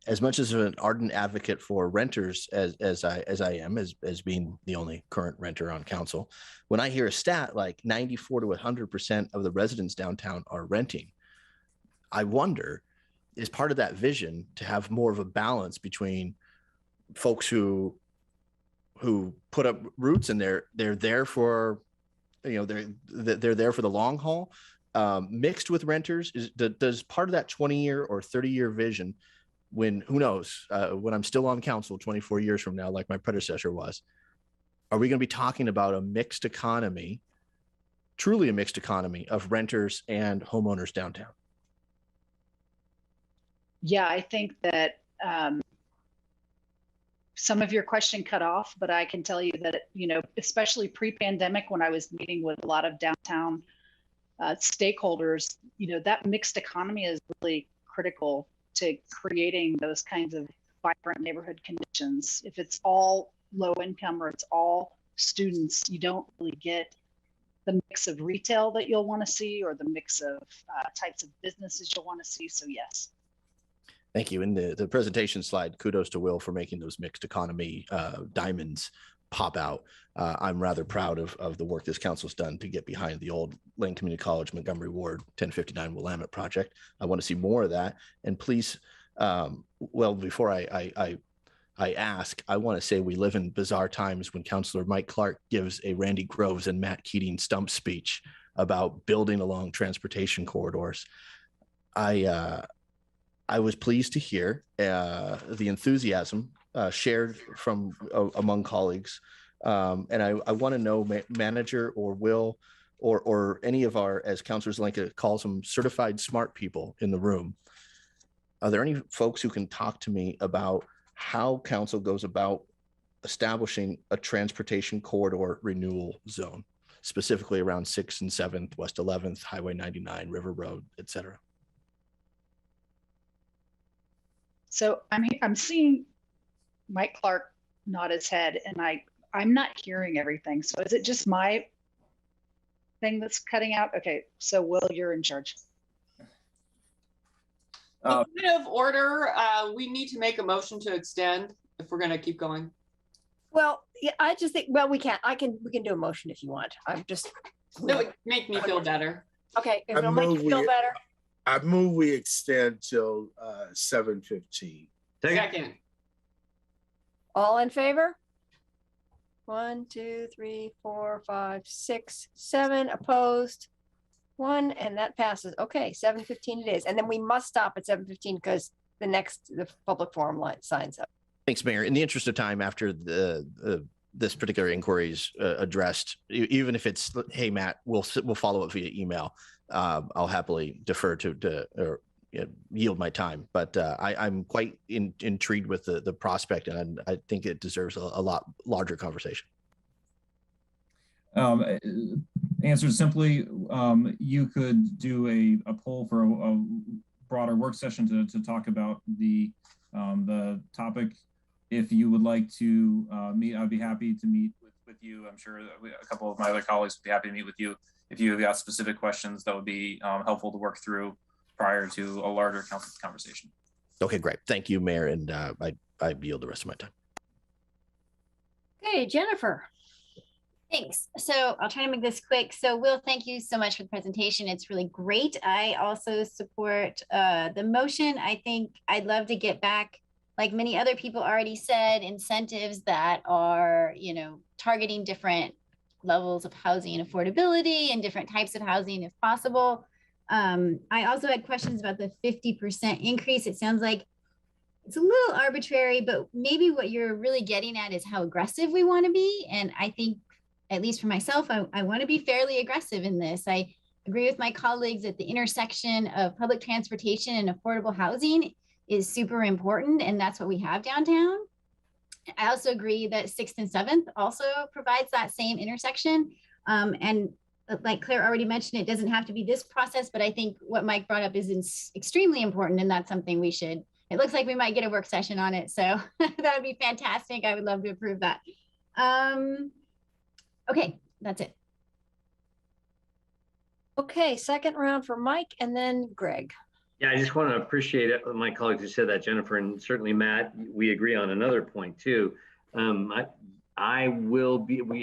as much as an ardent advocate for renters as I am, as being the only current renter on council, when I hear a stat like 94 to 100% of the residents downtown are renting, I wonder, is part of that vision to have more of a balance between folks who put up roots and they're there for, they're there for the long haul, mixed with renters? Does part of that 20-year or 30-year vision, when, who knows, when I'm still on council 24 years from now, like my predecessor was, are we going to be talking about a mixed economy, truly a mixed economy of renters and homeowners downtown? Yeah, I think that some of your question cut off, but I can tell you that, especially pre-pandemic, when I was meeting with a lot of downtown stakeholders, that mixed economy is really critical to creating those kinds of vibrant neighborhood conditions. If it's all low income or it's all students, you don't really get the mix of retail that you'll want to see or the mix of types of businesses you'll want to see. So yes. Thank you. In the presentation slide, kudos to Will for making those mixed economy diamonds pop out. I'm rather proud of the work this council's done to get behind the old Lane Community College Montgomery Ward 1059 Willamette project. I want to see more of that. And please, before I ask, I want to say we live in bizarre times when Councilor Mike Clark gives a Randy Groves and Matt Keating stump speech about building along transportation corridors. I was pleased to hear the enthusiasm shared from among colleagues. And I want to know, Manager or Will or any of our, as Councilor Zelenka calls them, certified smart people in the room, are there any folks who can talk to me about how council goes about establishing a transportation corridor renewal zone, specifically around 6th and 7th, West 11th, Highway 99, River Road, et cetera? So I'm seeing Mike Clark nod his head, and I'm not hearing everything. So is it just my thing that's cutting out? Okay, so Will, you're in charge. Point of order, we need to make a motion to extend if we're going to keep going. Well, yeah, I just think, well, we can do a motion if you want. I'm just. That would make me feel better. Okay, if it'll make you feel better. I move we extend till 7:15. Second. All in favor? 1, 2, 3, 4, 5, 6, 7 opposed. 1, and that passes. Okay, 7:15 it is. And then we must stop at 7:15 because the public forum line signs up. Thanks, Mayor. In the interest of time, after this particular inquiry is addressed, even if it's, hey, Matt, we'll follow up via email. I'll happily defer or yield my time. But I'm quite intrigued with the prospect, and I think it deserves a lot larger conversation. Answered simply, you could do a poll for a broader work session to talk about the topic. If you would like to meet, I'd be happy to meet with you. I'm sure a couple of my other colleagues would be happy to meet with you. If you have got specific questions, that would be helpful to work through prior to a larger council conversation. Okay, great. Thank you, Mayor. And I yield the rest of my time. Okay, Jennifer. Thanks. So I'll try to make this quick. So Will, thank you so much for the presentation. It's really great. I also support the motion. I think I'd love to get back, like many other people already said, incentives that are, targeting different levels of housing and affordability and different types of housing if possible. I also had questions about the 50% increase. It sounds like it's a little arbitrary, but maybe what you're really getting at is how aggressive we want to be. And I think, at least for myself, I want to be fairly aggressive in this. I agree with my colleagues that the intersection of public transportation and affordable housing is super important, and that's what we have downtown. I also agree that 6th and 7th also provides that same intersection. And like Claire already mentioned, it doesn't have to be this process, but I think what Mike brought up is extremely important, and that's something we should, it looks like we might get a work session on it. So that would be fantastic. I would love to approve that. Okay, that's it. Okay, second round for Mike and then Greg. Yeah, I just want to appreciate it. My colleagues who said that, Jennifer, and certainly Matt, we agree on another point too. We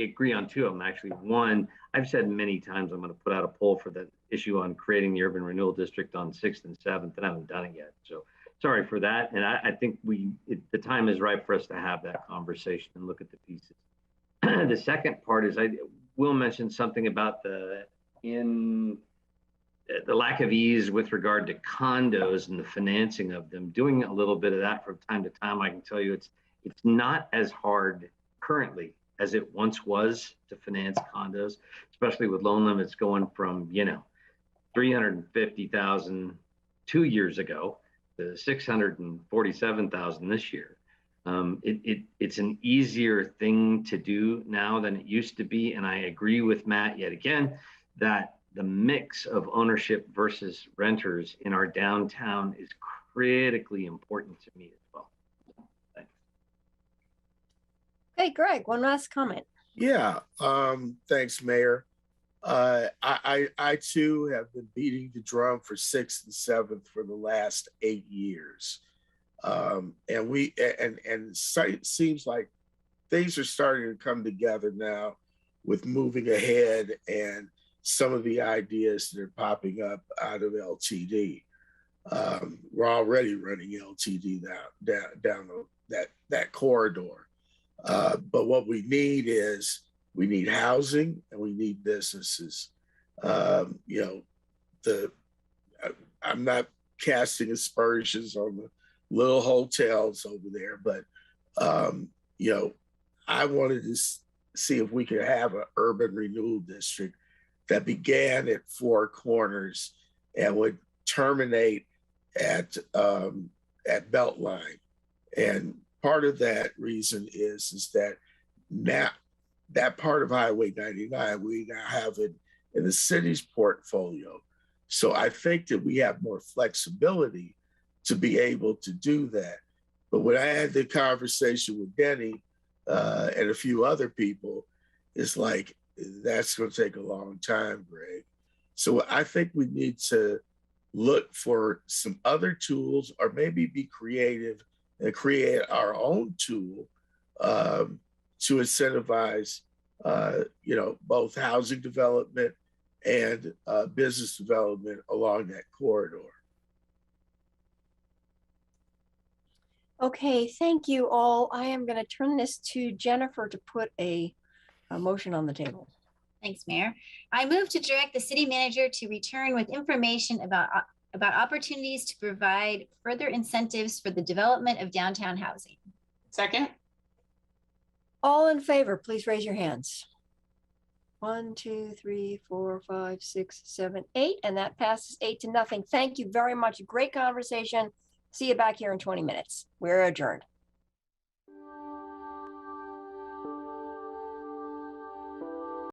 agree on two of them actually. One, I've said many times I'm going to put out a poll for the issue on creating the urban renewal district on 6th and 7th, and I haven't done it yet. So sorry for that. And I think the time is right for us to have that conversation and look at the pieces. The second part is I will mention something about the lack of ease with regard to condos and the financing of them. Doing a little bit of that from time to time, I can tell you it's not as hard currently as it once was to finance condos, especially with loan limits going from, $350,000 2 years ago to $647,000 this year. It's an easier thing to do now than it used to be. And I agree with Matt yet again, that the mix of ownership versus renters in our downtown is critically important to me as well. Thanks. Hey, Greg, one last comment. Yeah, thanks, Mayor. I too have been beating the drum for 6th and 7th for the last 8 years. And it seems like things are starting to come together now with moving ahead and some of the ideas that are popping up out of LTD. We're already running LTD down that corridor. But what we need is housing and we need businesses. I'm not casting aspersions on the little hotels over there, but I wanted to see if we could have an urban renewal district that began at Four Corners and would terminate at Beltline. And part of that reason is that now that part of Highway 99, we now have it in the city's portfolio. So I think that we have more flexibility to be able to do that. But when I had the conversation with Denny and a few other people, it's like, that's going to take a long time, Greg. So I think we need to look for some other tools, or maybe be creative and create our own tool to incentivize, both housing development and business development along that corridor. Okay, thank you all. I am going to turn this to Jennifer to put a motion on the table. Thanks, Mayor. I move to direct the city manager to return with information about opportunities to provide further incentives for the development of downtown housing. Second. All in favor, please raise your hands. 1, 2, 3, 4, 5, 6, 7, 8, and that passes 8-0. Thank you very much. Great conversation. See you back here in 20 minutes. We're adjourned.